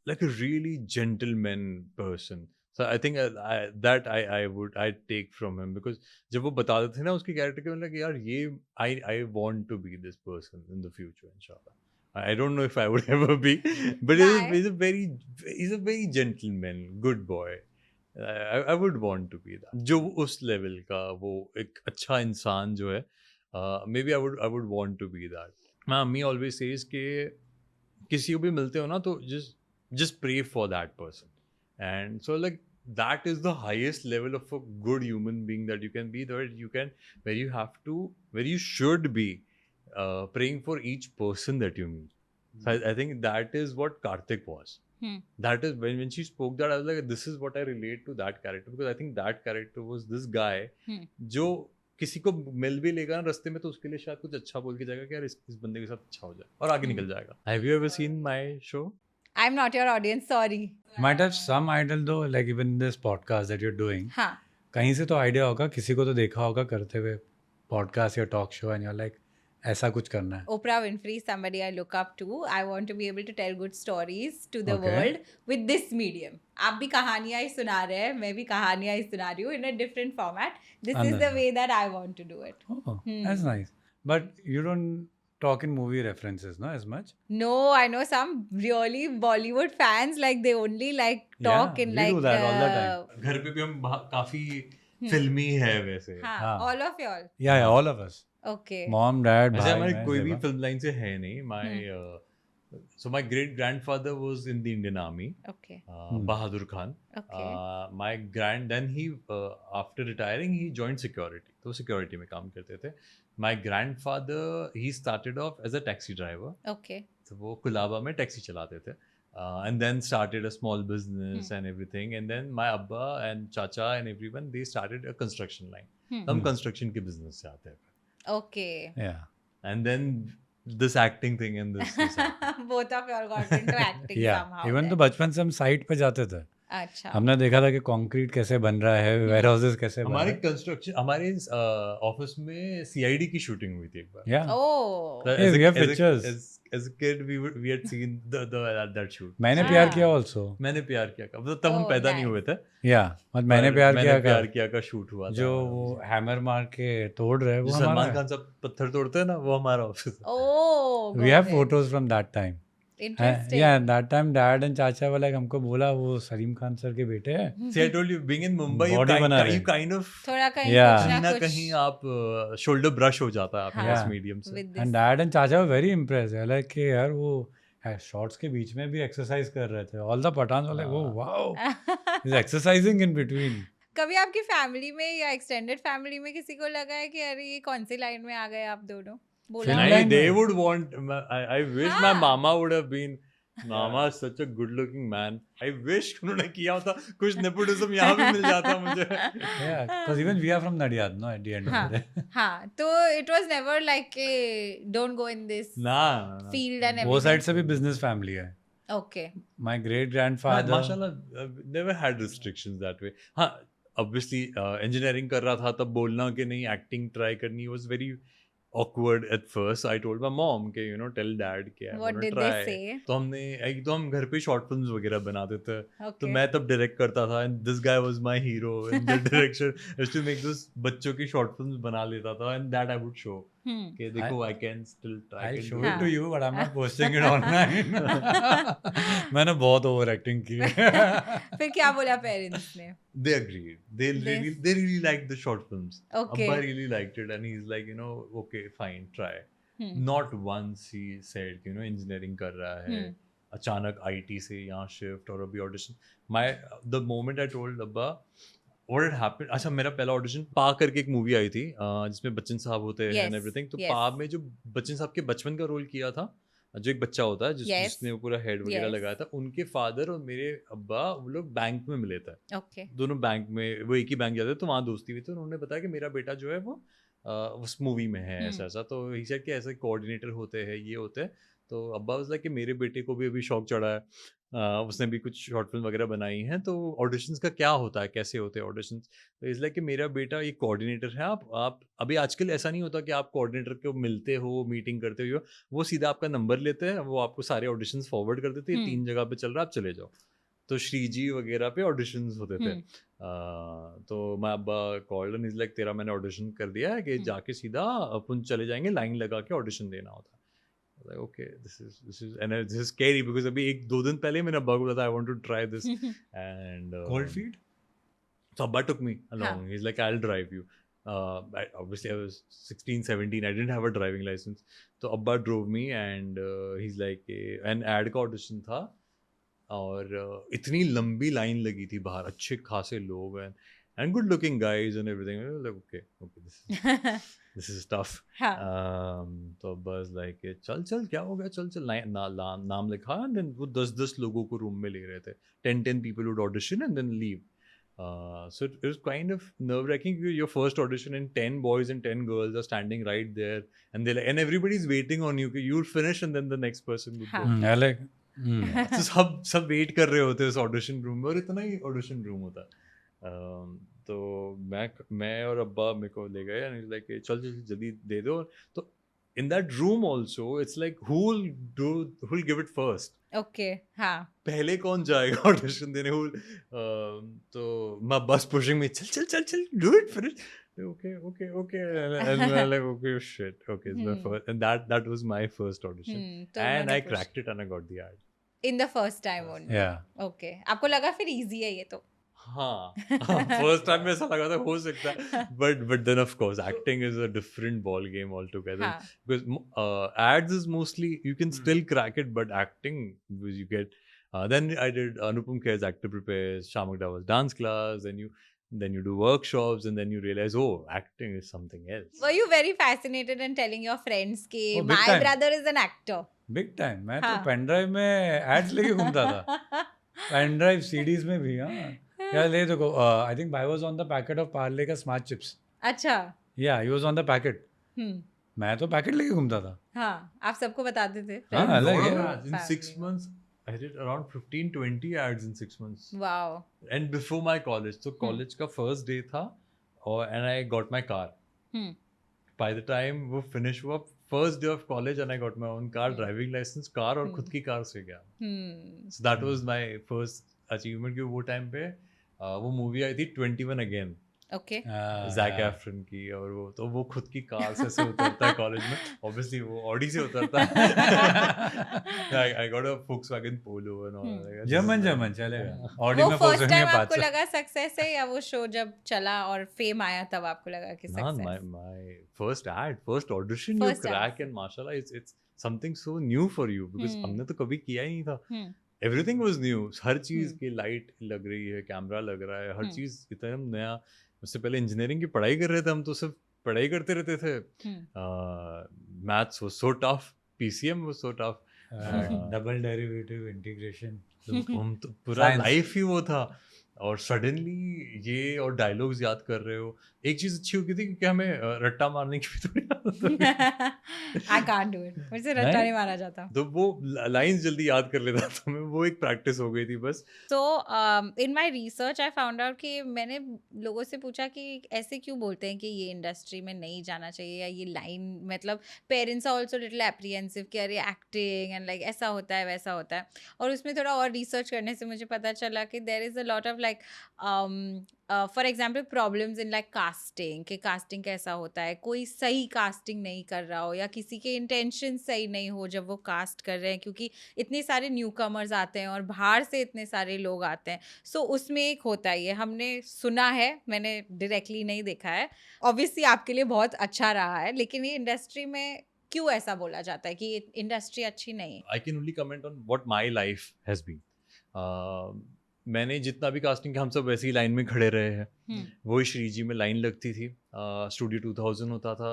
like a really gentleman person. So I think I'd take from him because जब वो बताते थे ना उसके कैरेक्टर के, मतलब यार ये I want to be this person in the future inshallah. I don't know if I would ever be, but he's a very gentleman, good boy. I would want to be that. जो उस level का वो एक अच्छा इंसान जो है, maybe I would want to be that. My mummy always says कि किसी को भी मिलते हो ना तो just pray for that person. And so like that is the highest level of a good human being that you can be, where you should be praying for each person that you meet. So I think that is what Karthik was. Hmm. That is when she spoke that I was like, this is what I relate to that character, because I think that character was this guy Hmm. जो किसी को मिल भी लेगा ना रास्ते में तो उसके लिए शायद कुछ अच्छा बोल के जाएगा कि यार इस बंदे के साथ अच्छा हो जाए और आगे निकल जाएगा. Have you ever seen my show? I'm not your audience, sorry. Might have some idol though, like even this podcast that you're doing. हाँ. कहीं से तो आइडिया होगा, किसी को तो देखा होगा करते हुए पॉडकास्ट या talk show, and you are like ऐसा कुछ करना है. Oprah Winfrey, somebody I look up to. I want to be able to tell good stories to the Okay. world with this medium. आप भी कहानियाँ ही सुना रहे हैं, मैं भी कहानियाँ ही सुना रही हूँ in a different format. This is the way that I want to do it. Oh, that's nice. But you don't talk in movie references, no, as much? No, I know some really Bollywood fans, like they only like talk Yeah, in we like do that all the time. घर पे भी हम काफी फिल्मी है वैसे. हाँ, हाँ. all of y'all. Yeah, all of us. Okay. Mom, dad, वैसे भाई, हमारी मैं, कोई भी सेवा. फिल्म लाइन से है नहीं. My great grandfather was in the Indian Army. Okay. Bahadur Khan. Okay. Then he after retiring he joined security. तो security में काम करते थे. My grandfather he started off as a taxi driver. Okay. तो वो कुलाबा में टैक्सी चलाते थे. And then started a small business and everything. And then my Abba and Chacha and everyone they started a construction line. हम construction के business से आते हैं. Okay. Yeah. And then this acting thing and this Both of y'all got into acting Yeah. somehow. Even तो then. बचपन से हम site पे जाते थे. अच्छा. हमने देखा था कि कंक्रीट कैसे बन रहा है, वेयर हाउसेस कैसे बन रहे हमारे हैं. कंस्ट्रक्शन हमारे ऑफिस में CID की शूटिंग हुई थी एक बार. Yeah. Oh. Hey, we have pictures. As a kid we had seen that shoot. मैंने हाँ. प्यार किया also. मैंने प्यार किया का मतलब तब हम Oh, पैदा नहीं nice. हुए थे. Yeah. और मैंने प्यार किया का शूट हुआ था. जो वो हैमर मार के तोड़ रहे हैं वो जो हमारा सलमान है. खान सब पत्थर तोड़ते हैं ना वो हमारा ऑफिस है. Oh. We got have it. photos from that time. Interesting. Yeah, that time dad and चाचा वाला हमको बोला वो सलीम खान सर के बेटे हैं. See, I told you, being in Mumbai, Body बना रहे. you kind of थोड़ा कहीं Yeah. कुछ कहीं ना ना कुछ कहीं आप शोल्डर ब्रश हो जाता है आपके हाँ. इस मीडियम से. with this. And dad and चाचा were very impressed. Like कि यार वो शॉर्ट्स के बीच में भी एक्सरसाइज कर रहे थे. All the Pathans were like, oh wow, he's exercising in between. कभी आपकी फैमिली में या एक्सटेंडेड फैमिली में किसी को लगा है कि अरे ये कौन सी लाइन में आ गए आप दोनों? बोला Film होगा? line They में. would want. I wish my हाँ. mama would have been. Mama is such a good-looking man. I wish उन्होंने किया होता. कुछ nepotism यहाँ भी मिल जाता मुझे. Yeah, because even we are from Nadiyad, no, at the end of the day. हाँ, तो it was never like don't go in this ना. field and वो साइड everything. से भी बिजनेस फैमिली है. Okay. My great grandfather. माशाल्लाह never had restrictions that way. हाँ, obviously engineering कर रहा था तब बोलना कि नहीं acting try करनी was very awkward at first. I told my mom कि tell dad कि I What wanna did try. they say? तो हम घर पे शॉर्ट फिल्म्स वगैरह बनाते थे. तो Okay. मैं तब डायरेक्ट करता था and this guy was my hero in the direction. I used to make those बच्चों की शॉर्ट फिल्म्स बना लेता था and that I would show. कि देखो I can still try. I'll can show do it it. to you, but I'm not posting it online. मैंने बहुत over acting की है. फिर क्या बोला पेरेंट्स ने? They agreed. They really liked the short films. Okay. Abba really liked it and he's like, okay, fine, try. Not once he said, engineering कर रहा है. अचानक IT से यहाँ shift और अभी audition. The moment I told Abba, what had happened? अच्छा मेरा पहला ऑडिशन पा करके एक मूवी आई थी जिसमें बच्चन साहब होते हैं Yes, एंड एवरीथिंग. तो yes. पा में जो बच्चन साहब के बचपन का रोल किया था, जो एक बच्चा होता है Yes. जिसने वो पूरा हेड वगैरह Yes. लगाया था, उनके फादर और मेरे अब्बा वो लोग बैंक में मिले थे. Okay. दोनों बैंक में वो एक ही बैंक जाते तो वहाँ दोस्ती हुई थी. उन्होंने बताया कि मेरा बेटा जो है वो उस मूवी में है ऐसा ऐसा. तो ही सेड कि ऐसे कोऑर्डिनेटर होते हैं ये होते हैं. तो अब्बा वाज लाइक कि मेरे बेटे को भी अभी शौक चढ़ा है. उसने भी कुछ शॉर्ट फिल्म वगैरह बनाई हैं. तो ऑडिशंस का क्या होता है, कैसे होते हैं ऑडिशंस. तो इस लाइक कि मेरा बेटा एक कोऑर्डिनेटर है. आप अभी आजकल ऐसा नहीं होता कि आप कोऑर्डिनेटर को मिलते हो मीटिंग करते हो. वो सीधा आपका नंबर लेते हैं, वो आपको सारे ऑडिशंस फॉरवर्ड कर देते हैं. 3 जगह पे चल रहा है, आप चले जाओ. तो श्रीजी वगैरह पे ऑडिशंस होते थे. तो मैं अब्बा कॉल्ड एंड इज लाइक तेरा मैंने ऑडिशन कर दिया है कि जाके सीधा अपन चले जाएंगे, लाइन लगा के ऑडिशन देना होता है. Like, okay, this is scary because अभी 1-2 दिन पहले मैंने अब्बा को बताया I want to try this and Cold feet? So Abba took me along. He's like, I'll drive you. Obviously I was 16-17. I didn't have a driving license. So Abba drove me and he's like, an ad का audition था और इतनी लंबी line लगी थी बाहर, अच्छे खासे लोग हैं. and good looking guys and everything. I was like, okay, this is tough. हाँ तो बस लाइक चल क्या हो गया, चल नाम लिखा, and then वो 10 लोगों को रूम में ले रहे थे, 10 people would audition and then leave. So it was kind of nerve-wracking. Your first audition and 10 boys and 10 girls are standing right there, and and everybody's waiting on you. You'll finish and then the next person would go. I like तो सब wait कर रहे होते हैं उस audition room में, और इतना ही ऑडिशन रूम होता है. तो मैं और अब्बा मेरे को ले गए, एंड लाइक चल जल्दी दे दो. तो in that room also it's like who will give it first. Okay हाँ पहले कौन जाएगा ऑडिशन देने. तो मैं बस पुशिंग में चल do it finish. Okay, and I'm like, okay, shit, okay, it's my first, and that was my first audition, तो and उन्होंने I push cracked it and I got the ad. In the first time only. yeah. Okay आपको लगा फिर easy है ये तो. हाँ, first time में ऐसा लगा था हो सकता है, but then of course acting is a different ball game altogether, हाँ because ads is mostly you can still crack it, but acting you get. Then I did Anupam Kher's Actor Prepares, Shamak Daval's dance class, then you do workshops, and then you realize, oh, acting is something else. were you very fascinated in telling your friends कि Oh, big my time. brother is an actor? Big time. मैं तो हाँ. Pen drive में ads लेके घूमता था. Pen drive CDs में भी. हाँ यार ले देखो. I think I was on the packet of Parle का स्मार्ट चिप्स. अच्छा या he was on the packet. मैं तो पैकेट लेके घूमता था. हाँ आप सबको बताते थे. हाँ, friends अलग को, है. In 6 family months, I did around 15-20 ads in 6 months. को. Wow. And before my college, so college का first day था, and I got my car. Hmm. By the time वो finish हुआ, first day of college, and I got my own car, driving license, car, और खुद की car से गया. So that was my first achievement. क्योंकि वो time पे वो movie आई थी 21 Again, Okay. Zac Efron की, और वो खुद की कार से उतरता है कॉलेज में. Obviously वो ऑडी से उतरता है. I got a Volkswagen Polo and all. Like, जमन चलेगा. ऑडी वो में फर्स्ट फंस टाइम गए आपको 500. लगा सक्सेस है, या वो शो जब चला और फेम आया तब आपको लगा कि No, success? my first ad, first audition, First you crack, and mashallah, it's something so new for you, because हमने तो कभी किया ही नहीं था. Everything was new. हर चीज की लाइट लग रही है, कैमरा लग रहा है, हर चीज इतना नया. उससे पहले इंजीनियरिंग की पढ़ाई कर रहे थे हम, तो सिर्फ पढ़ाई करते रहते थे. Maths was so tough, PCM was so tough. Double derivative integration. हम तो पूरा Science. लाइफ ही वो था, और सडनली ये और डायलॉग्स याद कर रहे हो. एक चीज अच्छी हो गई थी कि हमें रट्टा मारने की भी थोड़ी आदत हो गई. I can't do it. मुझसे रट्टा नहीं? नहीं मारा जाता. तो वो लाइंस जल्दी याद कर लेता था मैं, वो एक प्रैक्टिस हो गई थी बस. So in my research I found out कि मैंने लोगों से पूछा कि ऐसे क्यों बोलते हैं कि ये इंडस्ट्री में नहीं जाना चाहिए, या ये लाइन, मतलब parents are also little apprehensive कि अरे एक्टिंग एंड लाइक ऐसा होता है वैसा होता है. और उसमें थोड़ा और रिसर्च करने से मुझे पता चला कि there is a lot of like for example problems in like casting, कि कास्टिंग कैसा होता है, कोई सही कास्टिंग नहीं कर रहा हो, या किसी के इंटेंशन सही नहीं हो जब वो कास्ट कर रहे हैं, क्योंकि इतने सारे न्यू कमर्स आते हैं और बाहर से इतने सारे लोग आते हैं. सो उसमें एक होता है, ये हमने सुना है, मैंने डायरेक्टली नहीं देखा है. ऑब्वियसली आपके लिए बहुत अच्छा रहा है, लेकिन ये इंडस्ट्री में क्यों ऐसा बोला जाता है कि ये इंडस्ट्री अच्छी नहीं है? I can only comment on what my life has been. मैंने जितना भी कास्टिंग किया, हम सब वैसी लाइन में खड़े रहे हैं. वही श्री जी में लाइन लगती थी, स्टूडियो 2000 होता था,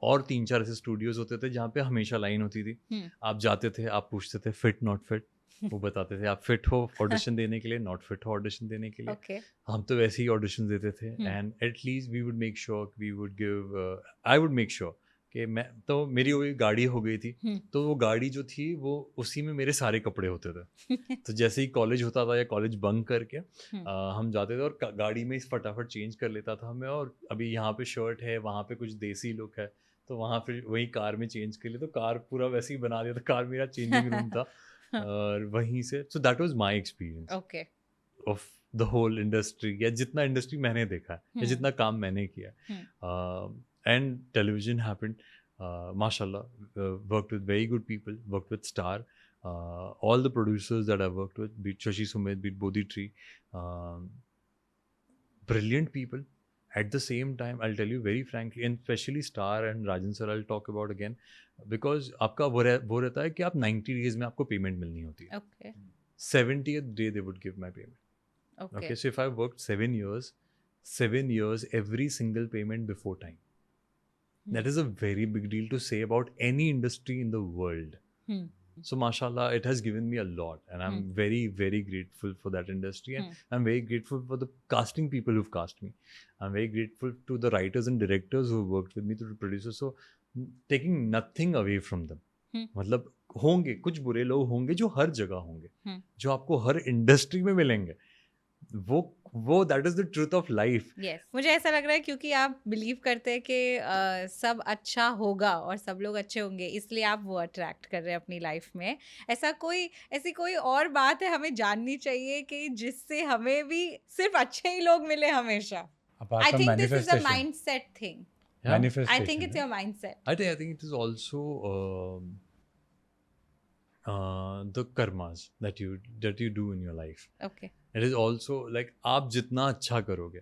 और 3-4 ऐसे स्टूडियोज होते थे जहाँ पे हमेशा लाइन होती थी. आप जाते थे, आप पूछते थे फिट नॉट फिट, वो बताते थे आप फिट हो ऑडिशन देने के लिए, नॉट फिट हो ऑडिशन देने के लिए. Okay. हम तो वैसे ही ऑडिशन देते थे, and at least we would make sure, we would give, I would make sure कि मैं तो, मेरी वो गाड़ी हो गई थी, तो वो गाड़ी जो थी वो उसी में मेरे सारे कपड़े होते थे. तो जैसे ही कॉलेज होता था या कॉलेज बंक करके हम जाते थे, और गाड़ी में फटाफट चेंज कर लेता था मैं. और अभी यहाँ पे शर्ट है, वहाँ पे कुछ देसी लुक है, तो वहाँ फिर वही कार में चेंज कर लिया. तो कार पूरा वैसे ही बना दिया था, कार मेरा चेंजिंग रूम था. और वहीं से, so that was my experience Okay. Of the whole industry, या जितना इंडस्ट्री मैंने देखा है, या जितना काम मैंने किया. एंड टेलीविजन हैपेंड, माशाल्लाह, worked with very good people, worked with star, all the producers that I worked with, be it Shashi Sumit, be it Bodhi Tree, brilliant people. At the same time, I'll tell you very frankly, and especially Star and Rajan sir, I'll talk about again, because आपका वो रहता है कि आप 90 days में आपको payment मिलनी होती है. Okay. 70th day they would give my payment. Okay. Okay, so if I worked 7 years, every single payment before time. That is a very big deal to say about any industry in the world. Hmm. So, mashallah, it has given me a lot, and I'm very, very grateful for that industry. And I'm very grateful for the casting people who've cast me. I'm very grateful to the writers and directors who worked with me, to the producers. So, taking nothing away from them. मतलब होंगे कुछ बुरे लोग होंगे जो हर जगह होंगे, जो आपको हर इंडस्ट्री में मिलेंगे. वो that is the truth of life. Yes. मुझे ऐसा लग रहा है क्योंकि आप बिलीव करते हैं कि सब अच्छा होगा और सब लोग अच्छे होंगे, इसलिए आप वो अट्रैक्ट कर रहे हैं अपनी लाइफ में. ऐसी कोई और बात है हमें जाननी चाहिए कि जिससे हमें भी सिर्फ अच्छे ही लोग मिले हमेशा. Apart I from think this is a manifestation. mindset thing. Yeah. Manifestation. I think it's your mindset. I think it is also the karmas that you do in your life. Okay. It is also like आप जितना अच्छा करोगे,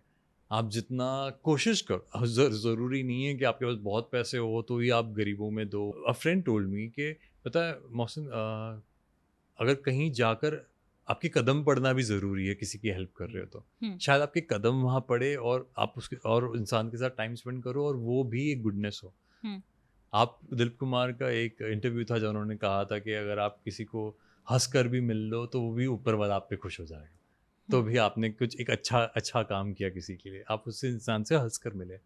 आप जितना कोशिश करो, ज़रूरी नहीं है कि आपके पास बहुत पैसे हो तो ही आप गरीबों में दो. A friend told me कि पता है मोहसिन, अगर कहीं जाकर आपके कदम पड़ना भी ज़रूरी है, किसी की हेल्प कर रहे हो तो शायद आपके कदम वहाँ पड़े और आप उसके और इंसान के साथ टाइम स्पेंड करो और वो भी एक गुडनेस हो. आप दिलीप कुमार का एक इंटरव्यू था जब उन्होंने कहा था कि अगर आप किसी को हंस कर भी मिल लो तो वो भी ऊपर वाला आप पे खुश हो जाएगा. तो भी आपने कुछ एक अच्छा काम किया किसी के लिए, आप उस इंसान से हंस कर मिले.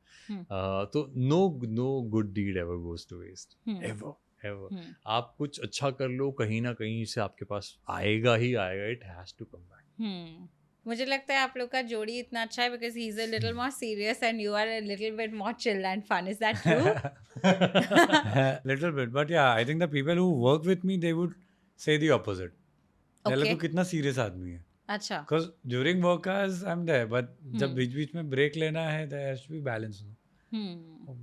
तो no good deed ever goes to waste, ever. आप कुछ अच्छा कर लो, कहीं ना कहीं से आपके पास आएगा ही आएगा. It has to come back. मुझे लगता है आप लोग का जोड़ी इतना अच्छा है because he's a little more serious and you are a little bit more chill and fun. Is that true? Little bit, but yeah, I think the people who work with me, they would say the opposite. Okay. तू कितना serious आदमी है. अच्छा. Because during work hours I'm there, but जब बीच में break लेना है, there has to be balance.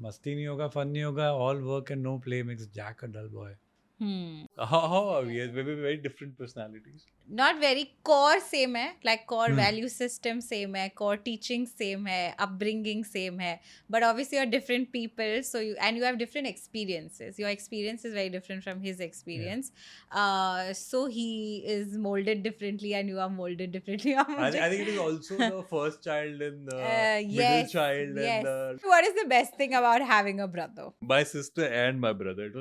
मस्ती नहीं होगा, fun नहीं होगा, all work and no play makes Jack a dull boy. How are we? We're very different personalities. Not very core same है, like core value system same है, core teaching same है, upbringing same है, but obviously you're different people, so you have different experiences. Your experience is very different from his experience. So he is molded differently and you are molded differently. I think it is also the first child and the middle Yes, child yes. and the What is the best thing about having a brother? my sister and my brother.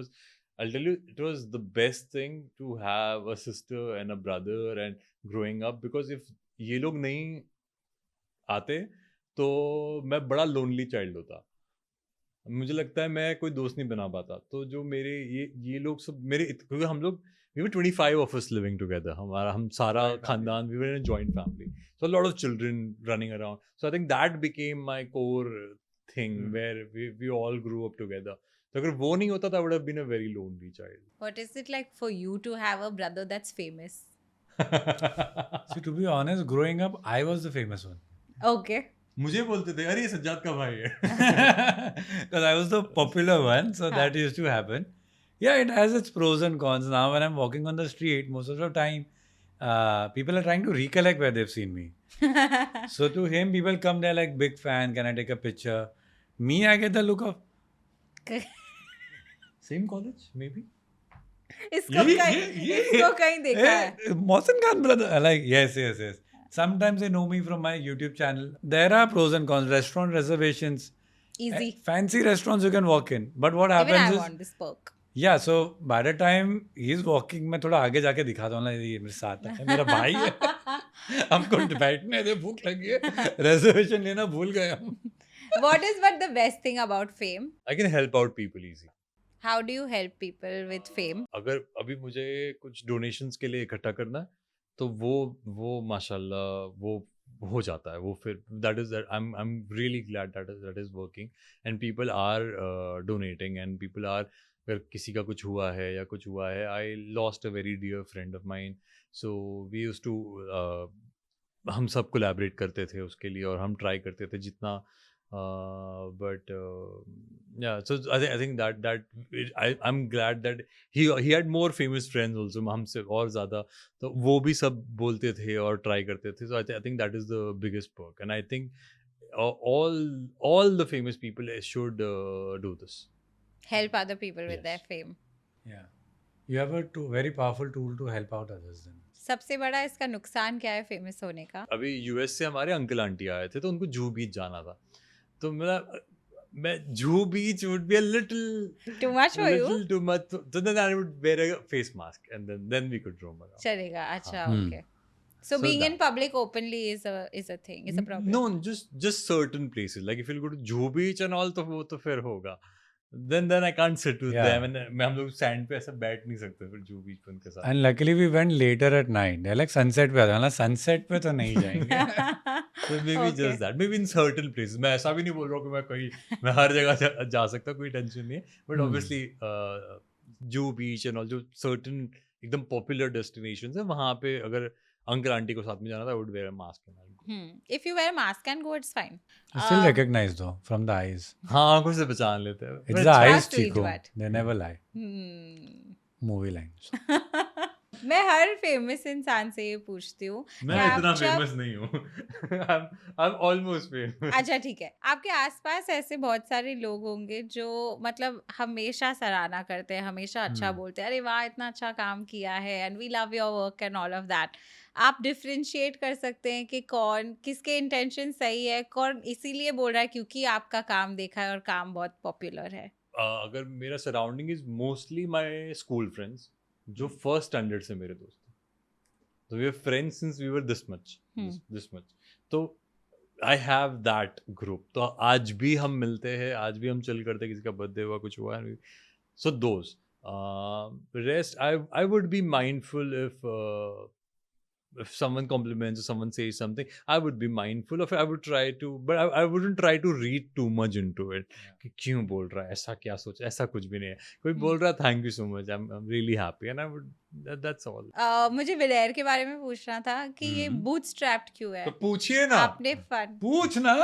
I'll tell you, it was the best thing to have a sister and a brother and growing up, because if ये लोग नहीं आते तो मैं बड़ा lonely child होता. मुझे लगता है मैं कोई दोस्त नहीं बना पाता. तो जो मेरे ये लोग सब मेरे, क्योंकि हम लोग we were 25 of us living together. हम सारा खानदान, we were in a joint family, so a lot of children running around. So I think that became my core thing where we all grew up together. तो अगर वो नहीं होता, I would have been a very lonely child. What is it like for you to have a brother that's famous? See, to be honest, growing up, I was the famous one. Okay. मुझे बोलते थे अरे ये सज्जाद का भाई है. Because I was the popular one, so that used to happen. Yeah, it has its pros and cons. Now when I'm walking on the street, most of the time, people are trying to recollect where they've seen me. So to him, people come there like, big fan, can I take a picture? Me, I get the look of, Same college, maybe. इसको कहीं देखा है. Mohsin Khan brother. Like, yes. Sometimes they know me from my YouTube channel. There are pros and cons. Restaurant reservations. Easy. Fancy restaurants you can walk in. But what Even happens I is... want this perk. Yeah, so by the time he's walking, मैं थोड़ा आगे जाके दिखाता हूँ, ये मेरे साथ है, मेरा भाई है, हमको बैठने दे, भूख लगी है, reservation लेना भूल गए हम. What is the best thing about fame? I can help out people easy. How do you help people with fame? अगर अभी मुझे कुछ डोनेशंस के लिए इकट्ठा करना है तो वो माशाल्लाह वो हो जाता है. वो फिर that is that I'm really glad that is working and people are donating and people are, अगर किसी का कुछ हुआ है या कुछ हुआ है. I lost a very dear friend of mine, so we used to हम सब कोलैबोरेट करते थे उसके लिए और हम ट्राई करते थे जितना. But yeah, so I think that I'm glad that he had more famous friends also, हमसे और ज़्यादा, तो वो भी सब बोलते थे और ट्राई करते थे. So I think that is the biggest perk, and I think all the famous people should do this. Help other people with Yes. their fame. Yeah. You have a very powerful tool to help out others then. सबसे बड़ा इसका नुकसान क्या है famous होने का? अभी US से हमारे अंकल आंटी आए थे तो उनको जूहू बीच जाना था, तो मैं जूहू बीच would be a little Too much for you? too much, so then I would wear a face mask and then we could roam around. चलेगा, अच्छा, Hmm. okay. So So being in that- public openly is a thing, is a problem. No, just certain places. Like if you'll go to Juhu Beach and all, तो वो तो फिर होगा. Then I can't sit with Yeah. them and हम लोग sand पे ऐसा बैठ नहीं सकते फिर Juhu Beach पे उनके साथ. And luckily we went later at night. They're like sunset पे आते हैं, sunset पे तो नहीं जाएंगे. So maybe Okay. just that. Maybe in certain places. मैं ऐसा भी नहीं बोल रहा हूँ कि मैं हर जगह जा सकता, कोई टेंशन नहीं है. But obviously Juhu Beach and all जो certain एकदम popular destinations है वहाँ पे अगर अंकल आंटी को साथ में जाना था, I would wear a mask and all. If you wear a mask and go, it's fine. Still recognized though from the eyes. हाँ आंखों से पहचान लेते हैं. It's the eyes, to it, Chico. but- They never lie. Hmm. Movie lines. मैं हर famous इंसान से ये पूछती हूँ मैं कि आप इतना जब- फेमस नहीं हूँ. I'm almost famous. अच्छा ठीक है, आपके आसपास ऐसे बहुत सारे लोग होंगे जो मतलब हमेशा सराहना करते हैं, हमेशा अच्छा बोलते हैं, अरे वाह इतना अच्छा काम किया है and we love your work and all of that. आप डिफरेंशिएट कर सकते हैं कि कौन किसके इंटेंशन सही है, कौन इसीलिए बोल रहा है क्योंकि आपका काम देखा है और काम बहुत पॉपुलर है. अगर मेरा surrounding is mostly my school friends जो फर्स्ट स्टैंडर्ड से मेरे दोस्त हैं, तो we are friends since we were this much. तो आई हैव दैट ग्रुप. तो आज भी हम मिलते हैं, आज भी हम चिल करते हैं, किसी का बर्थडे हुआ कुछ हुआ. So those rest I would be mindful if someone compliments or someone says something, I would be mindful of it. I would try to, but I wouldn't try to read too much into it. कि क्यों बोल रहा है, ऐसा क्या सोच, ऐसा कुछ भी नहीं है. कोई बोल रहा है thank you so much, I'm really happy and I would that's all. मुझे विलेयर के बारे में पूछना था कि ये बूटस्ट्रैप्ड क्यों है. तो पूछिए ना. आपने फन पूछना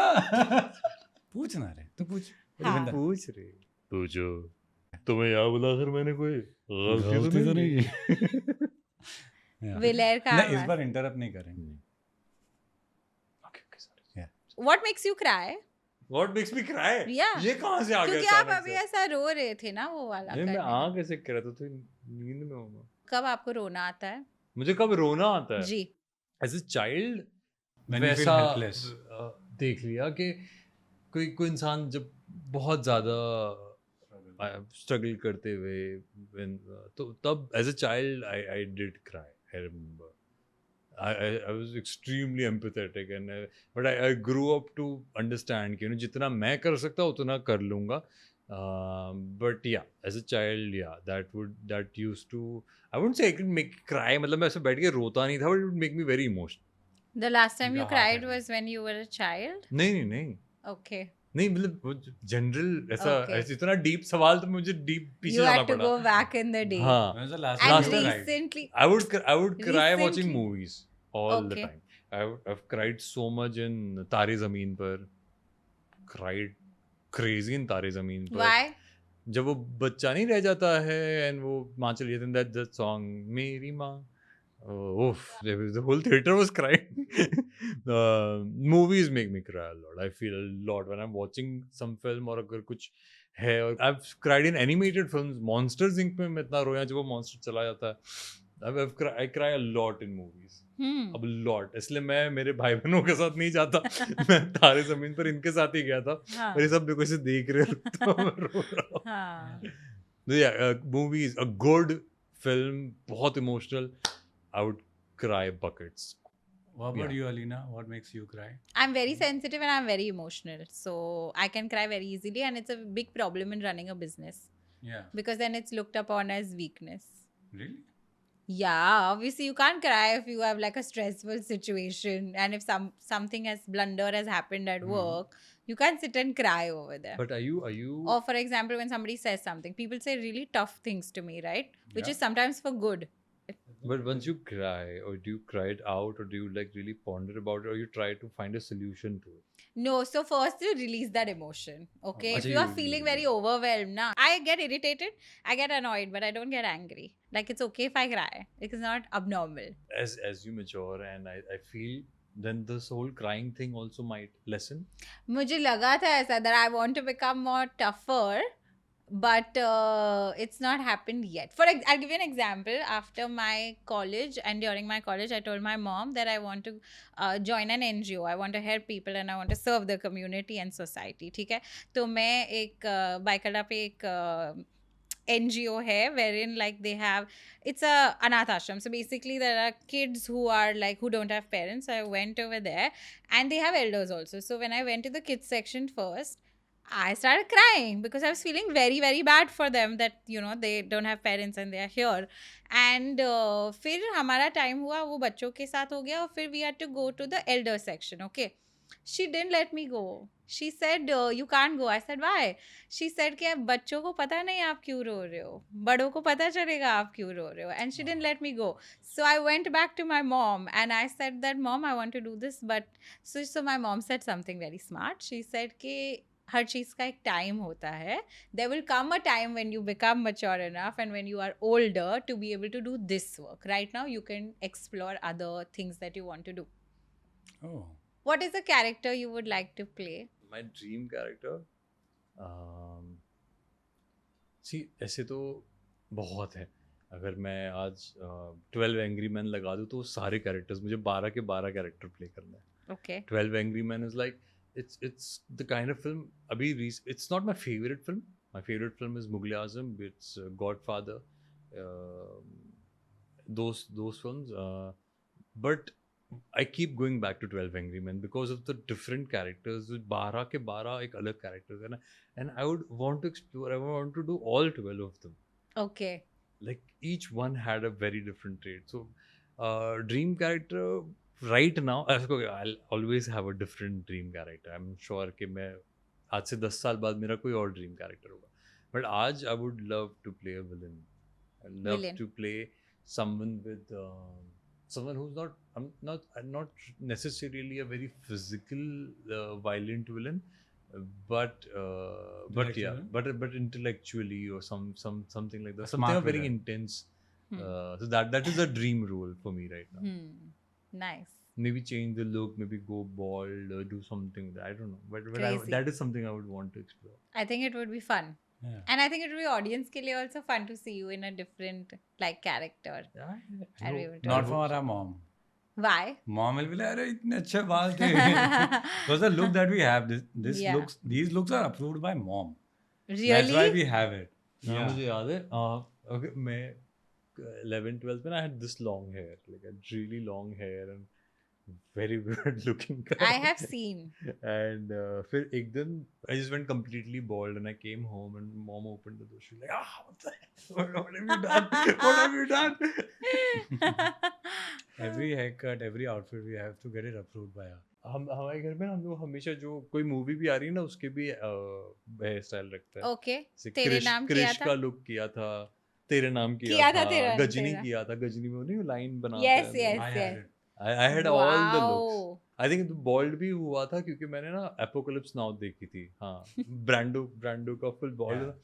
पूछना रे तो पूछ. हाँ. पूछ रहे. पूछो. तुम्हें याद बुलाकर मैंने कोई गलती तो नहीं की. Yeah. विलेयर का नहीं, इस बार इंटरप्ट नहीं करेंगे. Okay, sorry. What makes you cry. What makes me cry? Yeah. ये कहाँ से आ गया क्योंकि आप अचानक अभी से? ऐसा रो रहे थे ना वो वाला नहीं, मैं करने. आ कैसे कर रहा था, तो नींद में हूँ. कब आपको रोना आता है? मुझे कब रोना आता है? जी. As a child When you feel वैसा helpless. देख लिया कि कोई इंसान जब बहुत ज़्यादा स्ट्रगल करते हुए तो तब as a child I did cry. I remember I was extremely empathetic but I grew up to understand कि जितना मैं कर सकता उतना कर लूँगा. But yeah, as a child, yeah, that used to, I wouldn't say it could make cry, मतलब मैं ऐसे बैठ के रोता नहीं था, but it would make me very emotional. The last time you Yeah, cried okay. was when you were a child? नहीं Okay. नहीं मतलब जनरल ऐसा Okay. ऐसे इतना डीप सवाल तो मुझे डीप पीछे You जाना had to पड़ा. go back in the day. हाँ. When was the last And time you cried? recently, I would cry watching Recently? movies all the Okay. time. I've cried so much in तारे ज़मीन पर. Cried crazy in तारे ज़मीन पर. why? जब वो बच्चा नहीं रह जाता है and वो माँ चली जाती है, that song मेरी माँ. Oof, the whole theater was crying. Movies make me cry a lot. I feel a lot when I'm watching some film और अगर कुछ है. और I've cried in animated films. Monsters Inc. में मैं इतना रोया जब वो monster चला जाता है. I cry a lot in movies. अब लॉट. इसलिए मैं मेरे भाई बहनों के साथ नहीं जाता. मैं तारे जमीन पर इनके साथ ही गया था. हाँ. और ये सब मेरे को ऐसे देख रहे हैं तो मैं रो रहा हूँ. हाँ. Movies, a good film, बहुत emotional. I would cry buckets. What about Yeah. you, Alina? What makes you cry? I'm very sensitive and I'm very emotional. So I can cry very easily and it's a big problem in running a business Yeah. because then it's looked upon as weakness. Really? Yeah, obviously you can't cry if you have like a stressful situation and if something as blunder has happened at work, you can't sit and cry over there. But are you Or for example, when somebody says something, people say really tough things to me, right? Which Yeah. is sometimes for good. but once you cry, or do you cry it out, or do you like really ponder about it, or you try to find a solution to it? No, so first you release that emotion. Okay, if Acha, you are you- feeling very overwhelmed, now I get irritated, I get annoyed, but I don't get angry. Like it's okay if I cry. It's not abnormal. As you mature, and I feel then this whole crying thing also might lessen. मुझे लगा था ऐसा that I want to become more tougher but it's not happened yet. I'll give you an example. After my college and during my college, I told my mom that I want to join an NGO. I want to help people and I want to serve the community and society. ठीक है, तो मैं एक बाइकला पे एक NGO hai, wherein like they have, it's a anath ashram. So basically there are kids who are like, who don't have parents. So I went over there and they have elders also. So when I went to the kids section first, I started crying because I was feeling very, very bad for them that, you know, they don't have parents and they are here. And फिर हमारा time हुआ वो बच्चों के साथ हो गया और फिर we had to go to the elder section, okay. She didn't let me go. She said, you can't go. I said, why? She said कि अब बच्चों को पता नहीं आप क्यों रो रहे हो, बड़ों को पता चलेगा आप क्यों रो रहे हो. And she didn't let me go. So I went back to my mom and I said that, Mom, I want to do this. But so my mom said something very smart. She said कि हर चीज़ का एक time होता है. There will come a time when you become mature enough and when you are older to be able to do this work. Right now, you can explore other things that you want to do. Oh. What is a character you would like to play? My dream character, see ऐसे तो बहुत है. अगर मैं आज 12 angry man लगा दूँ तो सारे कैरेक्टर्स मुझे 12 के 12 कैरेक्टर प्ले करना है. Okay. 12 angry man is like it's the kind of film अभी it's not my favorite film. My favorite film is Mughal Azam, it's Godfather, those films, but I keep going back to 12 Angry Men because of the different characters. 12 के 12 एक अलग characters है ना, and I would want to explore. I want to do all 12 of them. Okay. Like each one had a very different trait. So, dream character right now, I'll always have a different dream character. I'm sure कि मैं आज से 10 साल बाद मेरा कोई और dream character होगा. But आज I would love to play a villain. I love Villain. to play someone with someone who's not necessarily a very physical violent villain, but yeah, Intellectual? but intellectually or something like that. A Something smart very villain. intense. So that is a dream role for me right now. Nice. Maybe change the look, maybe go bald or do something. I don't know, but Crazy. that is something I would want to explore. I think it would be fun. Yeah. And I think it would be audience के लिए also fun to see you in a different like character. Yeah, And we will do Not it. for our mom. Why? Mom will be like, "अरे इतने अच्छे बाल थे." Because the look that we have, Yeah. these looks are approved by mom. Really? That's why we have it. हाँ, Yeah. मुझे याद है okay, मैं 11th 12th में I had this long hair, like a really long hair and very weird looking guy. I have seen. And फिर एक दिन I just went completely bald and I came home and mom opened the door. She was like, what the hell? What have you done? What have you done? Every haircut, every outfit, we have to get it approved by her. हमारे घर में हम लोग हमेशा जो कोई movie भी आ रही है ना उसके भी हेयर स्टाइल रखता है. Okay. जैसे तेरे नाम किया क्रिश था? का लुक किया था, तेरे नाम किया किया था, था, तेरा- गजनी तेरा। किया था. गजनी में वो नहीं लाइन बनाते Yes, हैं. yes, I yes. had it. I had all the looks. Wow. I think bold भी हुआ था क्योंकि मैंने ना एपोकलिप्स नाउ देखी थी. हाँ, ब्रांडो का फुल बॉल्ड था.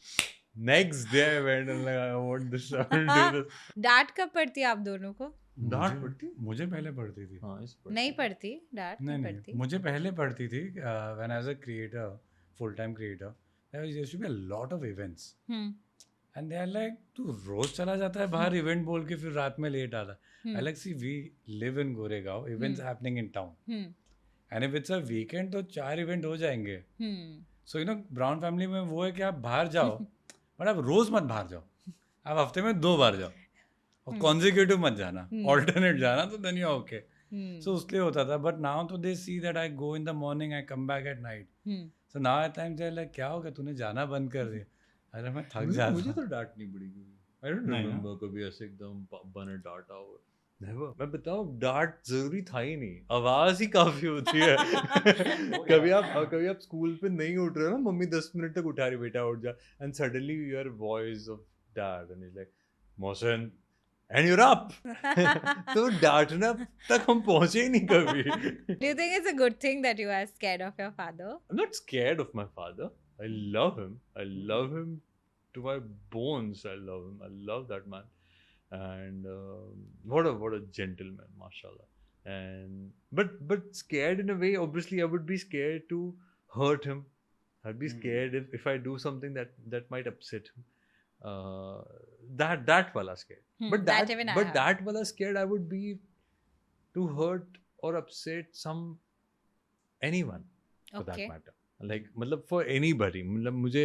Next day I went and like I want this, I want to this. डांट कब पड़ती है आप दोनों को? डांट मुझे- पड़ती? मुझे पहले पड़ती थी. हाँ, इस पर नहीं पड़ती डांट, नहीं नहीं नहीं पड़ती. मुझे पहले पड़ती थी. When I was a creator, full-time creator, there used to be a lot of events. Hmm. And they are like, तू रोज चला जाता है बाहर इवेंट बोल के फिर रात में लेट आता है. I like, see, we live in Goregaon, events happening in town. Hmm. And if it's a weekend तो 4 इवेंट हो जाएंगे. हम्म. So you know, brown family में वो है कि आप बाहर जाओ बट आप रोज मत बाहर जाओ. आप हफ्ते में 2 बार जाओ और कॉन्जिक्यूटिव मत जाना, ऑल्टरनेट जाना, तो देन यू ओके. सो उसलिए होता था. बट नाउ तो they see that I go in the morning, I come back at night. So now at times they are like, क्या हो गया तूने जाना बंद कर दिया? अरे मैं थक जाता मुझे हूँ. तो डांट नहीं पड़ी कभी. आई डोंट नहीं ना? रिमेंबर कभी ऐसे एकदम बने डांटा हो. नेवर. मैं बताऊं, डांट जरूरी था ही नहीं, आवाज ही काफी होती है. कभी आप स्कूल पे नहीं उठ रहे हो ना, मम्मी 10 मिनट तक उठा रही, बेटा उठ जा, and suddenly your voice of dad and is like, Mohsin and you're up. तो डांटना तक हम पहुंचे ही नहीं कभी. Do you think it's a good thing that you are scared of your father? I'm not scared of my father. I love him. I love him to my bones. I love him. I love that man. And what a gentleman, mashallah. And but scared in a way. Obviously, I would be scared to hurt him. I'd be scared if I do something that might upset him. That wala scared. But that even I have. that wala scared I would be to hurt or upset anyone for that Okay. matter. Like मतलब for anybody. मतलब मुझे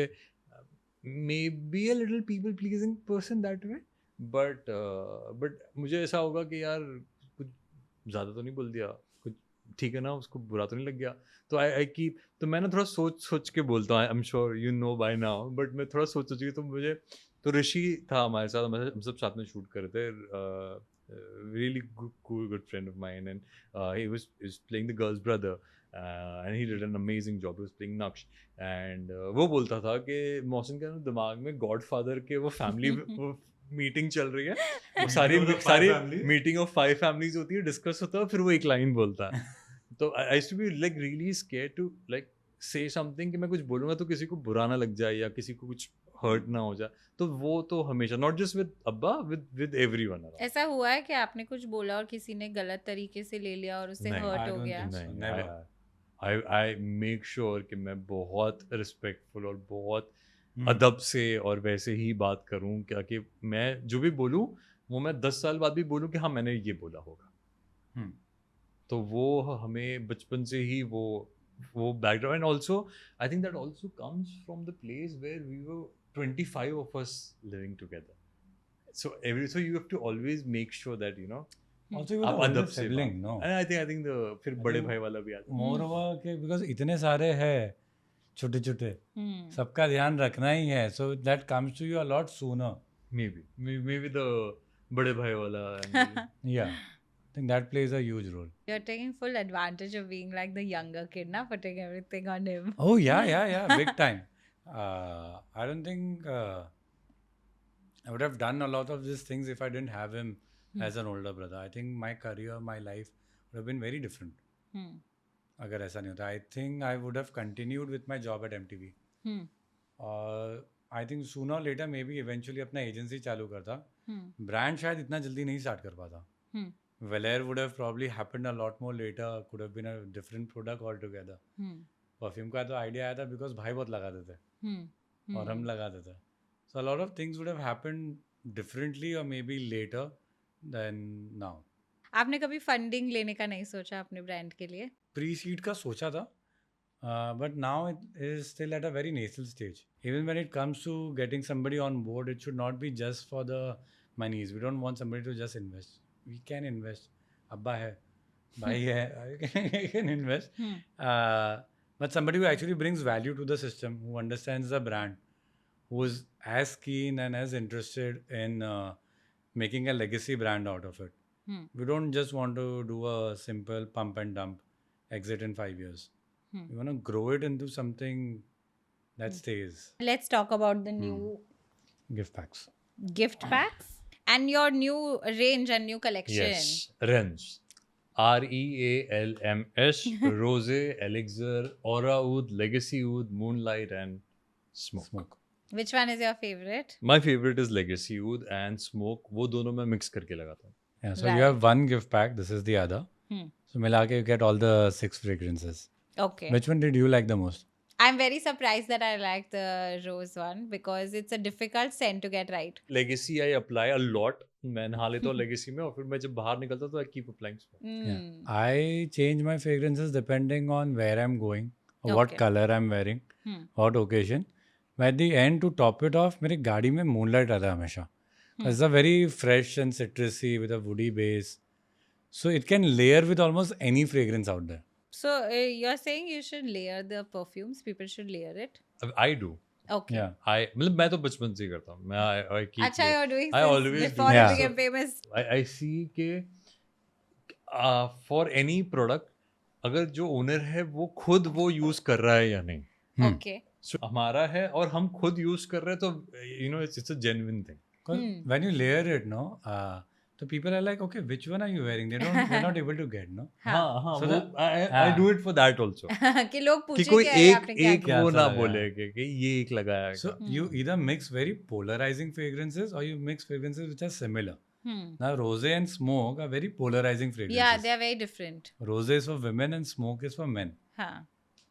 maybe a little people pleasing person that way. But मुझे ऐसा होगा कि यार कुछ ज़्यादा तो नहीं बोल दिया, कुछ ठीक है ना, उसको बुरा तो नहीं लग गया. तो आई कीप, तो मैं ना थोड़ा सोच के बोलता हूँ. I am sure you know by now, but मैं थोड़ा सोच के, तो मुझे तो ऋषि था हमारे साथ, हम सब साथ में शूट कर रहे थे. Really good friend of mine, and he was playing the girl's brother, and he did an amazing job. He was playing Naksh, and वो बोलता था कि मोहसिन के दिमाग में गॉडफादर के वो फैमिली मीटिंग चल रही है, वो सारी मीटिंग ऑफ 5 फैमिलीज होती है, डिस्कस होता है, फिर वो एक लाइन बोलता है. तो I used to be like really scared to like say something कि मैं कुछ बोलूँगा तो किसी को बुरा ना लग जाए या किसी को कुछ हर्ट ना हो जाए. तो वो तो हमेशा, नॉट जस्ट विद अब्बा, विद एवरीवन अराउंड. ऐसा हुआ है कि आपने कुछ बोला और किसी ने गलत तरीके से ले लिया और उससे नहीं, हर्ट I हो don't गया? think so. नहीं, Never. आई मेक श्योर कि मैं बहुत रिस्पेक्टफुल और बहुत अदब से और वैसे ही बात करूं, क्या कि मैं जो भी बोलूं वो मैं 10 साल बाद भी बोलूं कि हाँ मैंने ये बोला होगा. Hmm. तो वो हमें बचपन से ही वो background. And also I think that also comes from the place where we were 25 of us living together. So you have to always make sure that you know Also, you आप were the अदब older से sibling, बात. no? And I think the फिर बड़े think भाई वाला भी आता है. Moreover, के because इतने सारे हैं छोटे छोटे, हम्म. सबका ध्यान रखना ही है, so that comes to you a lot sooner. Maybe the बड़े भाई वाला angle. Yeah, I think that plays a huge role. You're taking full advantage of being like the younger kid, na, putting everything on him. Oh yeah, big time. I don't think I would have done a lot of these things if I didn't have him as an older brother. I think my career, my life would have been very different. Hmm. अगर ऐसा नहीं होता, I think I would have continued with my job at MTV. Hmm. और I think sooner or later maybe eventually अपना agency चालू करता. Hmm. Brand शायद इतना जल्दी नहीं start कर पाता. Hmm. Valair would have probably happened a lot more later. Could have been a different product altogether. Hmm. Perfume का तो आइडिया आया था बिकॉज भाई बहुत लगाते थे Hmm. और हम लगाते थे. So a lot of things would have happened differently और maybe later than now. आपने कभी फंडिंग लेने का नहीं सोचा अपने ब्रांड के लिए? प्री सीड का सोचा था, but now it is still at a very nascent stage. Even when it comes to getting somebody on board, it should not be just for the moneys. We don't want somebody to just invest. We can invest. अब्बा है, भाई है, I can invest. But somebody who actually brings value to the system, who understands the brand, who is as keen and as interested in making a legacy brand out of it. We don't just want to do a simple pump and dump, exit in 5 years. We want to grow it into something that stays. Let's talk about the new Gift packs. gift packs and your new range and new collection. Yes, Rens. REALMS. Rose, Elixir, Aura Oud, Legacy Oud, Moonlight, and Smoke. Smoke. Which one is your favorite? My favorite is Legacy Oud and Smoke. वो दोनों मैं mix करके लगाता हूँ. Yeah, so you have one gift pack. This is the other. So मिला के you get all the 6 fragrances. Okay. Which one did you like the most? I'm very surprised that I like the rose one because it's a difficult scent to get right. Legacy I apply a lot. मैं नहा लेता हूँ Legacy में और फिर मैं जब बाहर निकलता हूँ तो I keep applying Smoke. Yeah. I change my fragrances depending on where I'm going, or what Okay. color I'm wearing, what occasion. But at the end, to top it off, मेरी गाड़ी में moonlight रहता है हमेशा. It's a very fresh and citrusy with a woody base. So it can layer with almost any fragrance out there. So you're saying you should layer the perfumes? People should layer it? I do. Okay. Yeah. मतलब मैं तो बचपन से ही करता हूँ. मैं I keep Acha, you're doing I since always do before that. you Yeah. became famous. I see कि for any product अगर जो ओनर है वो खुद वो यूज कर रहा है या नहीं. Okay. So, हमारा है और हम खुद यूज कर रहे हैं तो you know it's a genuine thing. Because when you layer it, no, the people are like, okay, which one are you wearing? They're not able to get, no. हाँ So वो I do it for that also. कि लोग कि पूछे कोई कि अरे आपने क्या एक किया? वो क्या ना लगाया? बोले कि ये एक लगाया है. So you either mix very polarizing fragrances or you mix fragrances which are similar. Now, rose and smoke are very polarizing fragrances. Yeah, they are very different. Rose is for women and smoke is for men. हाँ.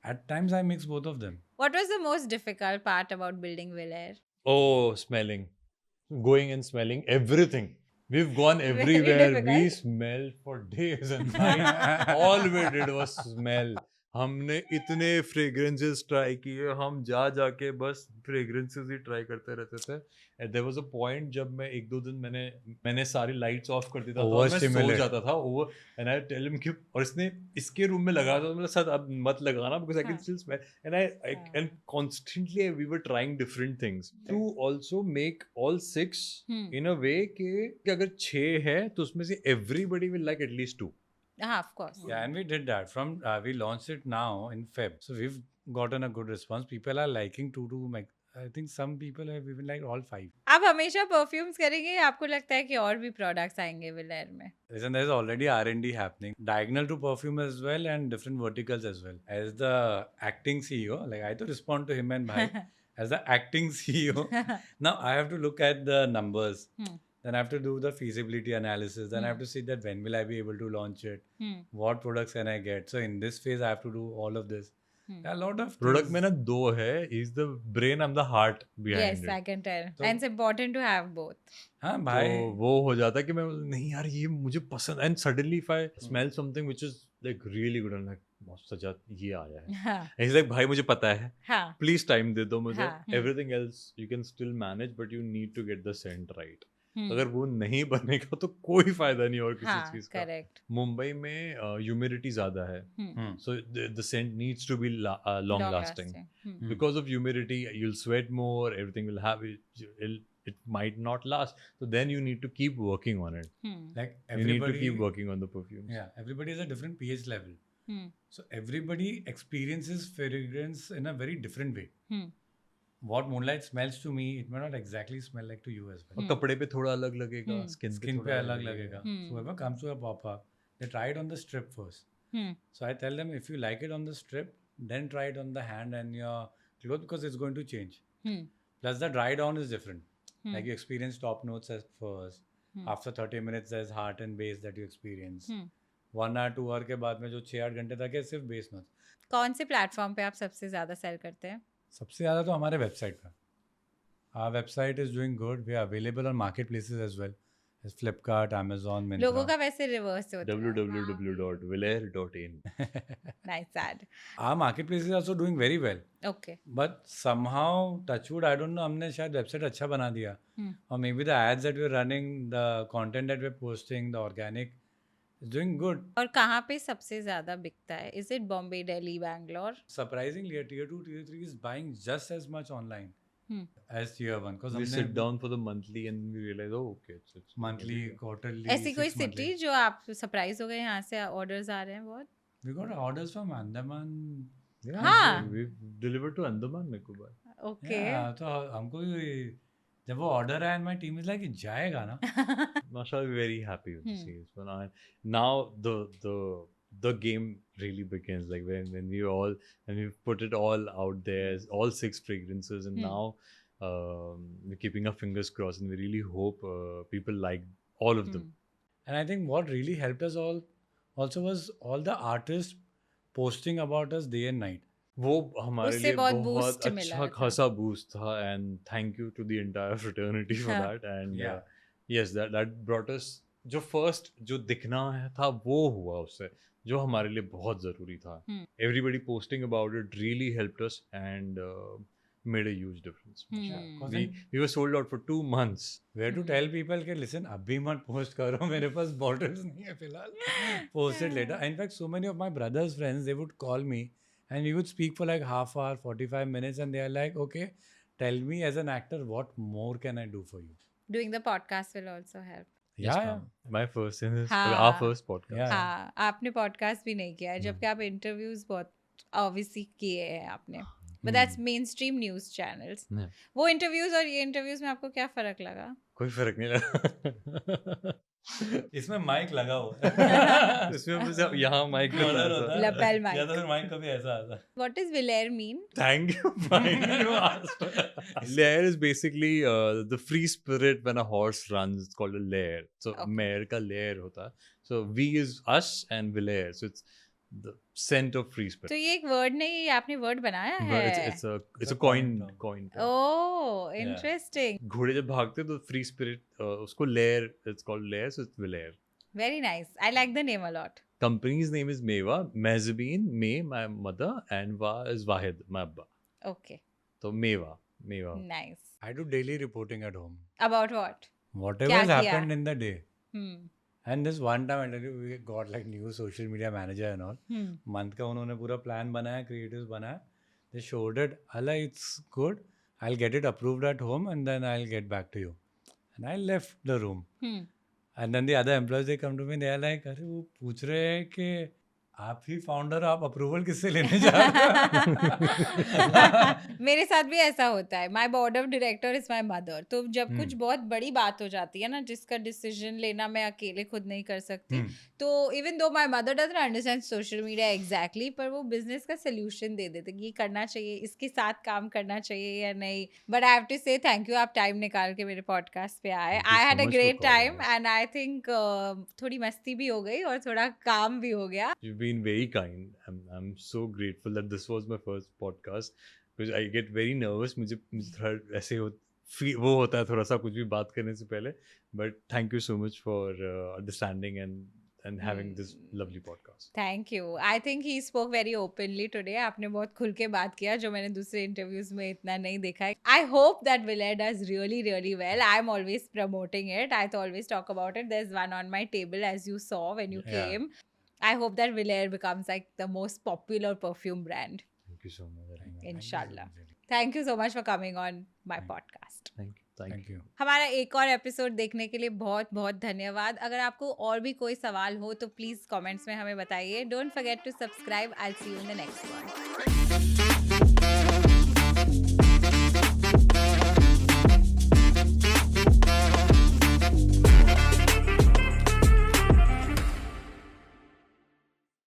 At times I mix both of them. What was the most difficult part about building Villair? Oh, smelling. Going and smelling everything. We've gone Very everywhere. We difficult. smelled for days and nights. All we did was smell. हमने इतने fragrances try किए, हम जा जाके बस fragrances ही try करते रहते थे. And there was a point जब मैं एक दो दिन मैंने सारी lights off कर देता था और मैं सो Overstimulate. जाता था. And I tell him कि और इसने इसके रूम में लगा था, मतलब सर अब मत लगाना because I can हाँ. still smell. And and constantly we were trying different things to also make all six in a way कि अगर 6 है तो उसमें से everybody will like at least 2. Of course. Yeah, and we did that. From we launched it now in Feb, so we've gotten a good response. People are liking 2 to like. I think some people have even liked all 5. आप हमेशा perfumes करेंगे या आपको लगता है कि और भी प्रोडक्ट्स आएंगे विलेर में? Listen, there's already R&D happening, diagonal to perfume as well, and different verticals as well. As the acting CEO, like I have to respond to him and Bhai. As the acting CEO, now I have to look at the numbers. Then I have to do the feasibility analysis. Then I have to see that when will I be able to launch it? What products can I get? So in this phase, I have to do all of this. There are a lot of Product things. में ना 2 है. He's the brain, I'm the heart behind Yes, it. I can tell. So- And it's important to have both. हाँ तो भाई. वो हो जाता है कि मैं नहीं यार ये मुझे पसंद. And suddenly if I smell something which is like really good, I'm like बहुत सजा ये आया है. हाँ. And he's like भाई मुझे पता है. हाँ. Please time दे दो मुझे. हाँ. Everything else you can still manage, but you need to get the scent right. हम्म. अगर वो नहीं बनेगा तो कोई फायदा नहीं और किसी हाँ, चीज का. correct. मुंबई में ह्यूमिडिटी ज्यादा है, so the scent needs to be long lasting. Because of humidity you'll sweat more, everything will have it might not last, so then you need to keep working on it. Like You need to everybody. keep working on the perfumes. Yeah, everybody has a different pH level. So everybody experiences fragrance in a very different way. What moonlight smells to me, it may not exactly smell like to you as well. और कपड़े पे थोड़ा अलग लगेगा, skin Skin पे अलग लगेगा. So whoever comes to a pop-up, they try it on the strip first. So I tell them, if you like it on the strip, then try it on the hand and your clothes because it's going to change. Plus the dry down is different. Like you experience top notes at first. After 30 minutes, there's heart and base that you experience. 1 hour, 2 hour के बाद में जो 6-8 घंटे तक है सिर्फ base notes. कौन से प्लेटफॉर्म पे आप सबसे ज्यादा सेल करते हैं? सबसे ज़्यादा तो हमारे वेबसाइट पर. Our website is doing good. We are available on marketplaces as well. As Flipkart, Amazon, Myntra. लोगों का वैसे रिवर्स होता है. www.villair.in. Nice ad. Our marketplace is also doing very well. Okay. But somehow, touchwood, I don't know, हमने शायद website अच्छा बना दिया. Or maybe the ads that we're running, the content that we're posting, the organic, is doing good. और कहाँ पे सबसे ज्यादा बिकता है? Is it Bombay, Delhi, Bangalore? Surprisingly, a tier 2, tier 3 is buying just as much online as tier 1. Because We sit down for the monthly and we realize, oh, okay, it's monthly, quarterly, ऐसी कोई 6 monthly. City जो आप surprise हो गए यहाँ से orders आ रहे हैं बहुत? We got orders from Andaman. Yeah, हाँ. we've delivered to Andaman Nicobar. Okay. Yeah, तो हमको जब वो ऑर्डर आया, my team is like जाएगा ना. Mashallah, we're very happy with the sales. But now the game really begins. Like when we've put it all out there, all 6 fragrances, and now we're keeping our fingers crossed, and we really hope people like all of them. And I think what really helped us all also was all the artists posting about us day and night. वो हमारे उससे लिए बहुत बहुत boost मिला अच्छा था. खासा बूस्ट था, and thank you to the entire fraternity for हाँ. that. And Yeah. yes, that brought us जो first जो दिखना था वो हुआ उससे, जो हमारे लिए बहुत ज़रूरी था. Everybody posting about it really helped us and made a huge difference. We were sold out for 2 months. We had to tell people कि listen, अभी मत post करो, मेरे पास bottles नहीं है फिलहाल. Post it later. In fact, so many of my brother's friends, they would call me and we would speak for like half hour, 45 minutes, and they are like, okay, tell me as an actor, what more can I do for you? Doing the podcast will also help. Yeah. My first in this, हाँ. our first podcast. Yeah. हाँ, आपने podcast भी नहीं किया है, जबकि आप interviews बहुत ऑब्वियसली किए हैं आपने. But that's mainstream news channels. Yeah. वो इंटरव्यूज और ये इंटरव्यूज में आपको क्या फर्क लगा? कोई फर्क नहीं लगा. इसमें माइक लगा हुआ है. इसमें बस यहाँ माइक Collar होता है. Lapel mic. या तो फिर माइक कभी ऐसा आता है. What does Villair mean? Thank you. Finally you asked. Lair is basically the free spirit when a horse runs. It's called a lair. So Okay. mare का lair होता है. So we is us and Villair. So it's the scent of free तो spirit. ये एक word नहीं, ये आपने word बनाया But है. it's a a coin coin term. term. Oh interesting. घोड़े जब भागते तो free spirit उसको lair, it's called lair, so it's Valair. Very nice. I like the name a lot. Company's name is Meva, Mezabeen, May, my mother, and Va is Wahid, my abba. Okay, So Meva. nice. I do daily reporting at home. About what? Whatever क्या has किया? happened in the day. Hmm. And this one time I tell you, we got like new social media manager and all. Month का उन्होंने पूरा plan बनाया, creatives बनाया. They showed it. Allah, it's good. I'll get it approved at home and then I'll get back to you. And I left the room. And then the other employees, they come to me, they are like, अरे वो पूछ रहे हैं कि आप ही founder, आप approval किससे लेने जा रहे हो? मेरे साथ भी ऐसा होता है. My board of director is my mother. तो जब कुछ बहुत बड़ी बात हो जाती है ना, जिसका डिसीजन लेना मैं अकेले खुद नहीं कर सकती, तो even though my mother doesn't understand social media exactly, पर वो बिजनेस का सोल्यूशन दे देते कि ये करना चाहिए, इसके साथ काम करना चाहिए या नहीं. बट आई हैव टू से थैंक यू, आप टाइम निकाल के मेरे पॉडकास्ट पे आए. Thank you I so had a much for great time calling and I think थोड़ी मस्ती भी हो गई और थोड़ा काम भी हो गया. You've been very kind. I'm so grateful that this was my first podcast because I get very nervous. मुझे थोड़ा ऐसे वो होता है थोड़ा सा कुछ भी बात करने से पहले. But thank you so much for understanding and having this lovely podcast. Thank you. I think he spoke very openly today. आपने बहुत खुल के बात किया जो मैंने दूसरे इंटरव्यूज में इतना नहीं देखा है. I hope that Valair does really really well. I am always promoting it. I always talk about it. There's one on my table as you saw when you Yeah. came. I hope that Valair becomes like the most popular perfume brand. Thank you so much. Inshallah. Thank you so much for coming on my podcast. Thank you. Thank you. हमारा एक और episode देखने के लिए बहुत बहुत धन्यवाद. अगर आपको और भी कोई सवाल हो तो प्लीज कमेंट्स में हमें बताइए. Don't forget to subscribe. I will see you in the next one.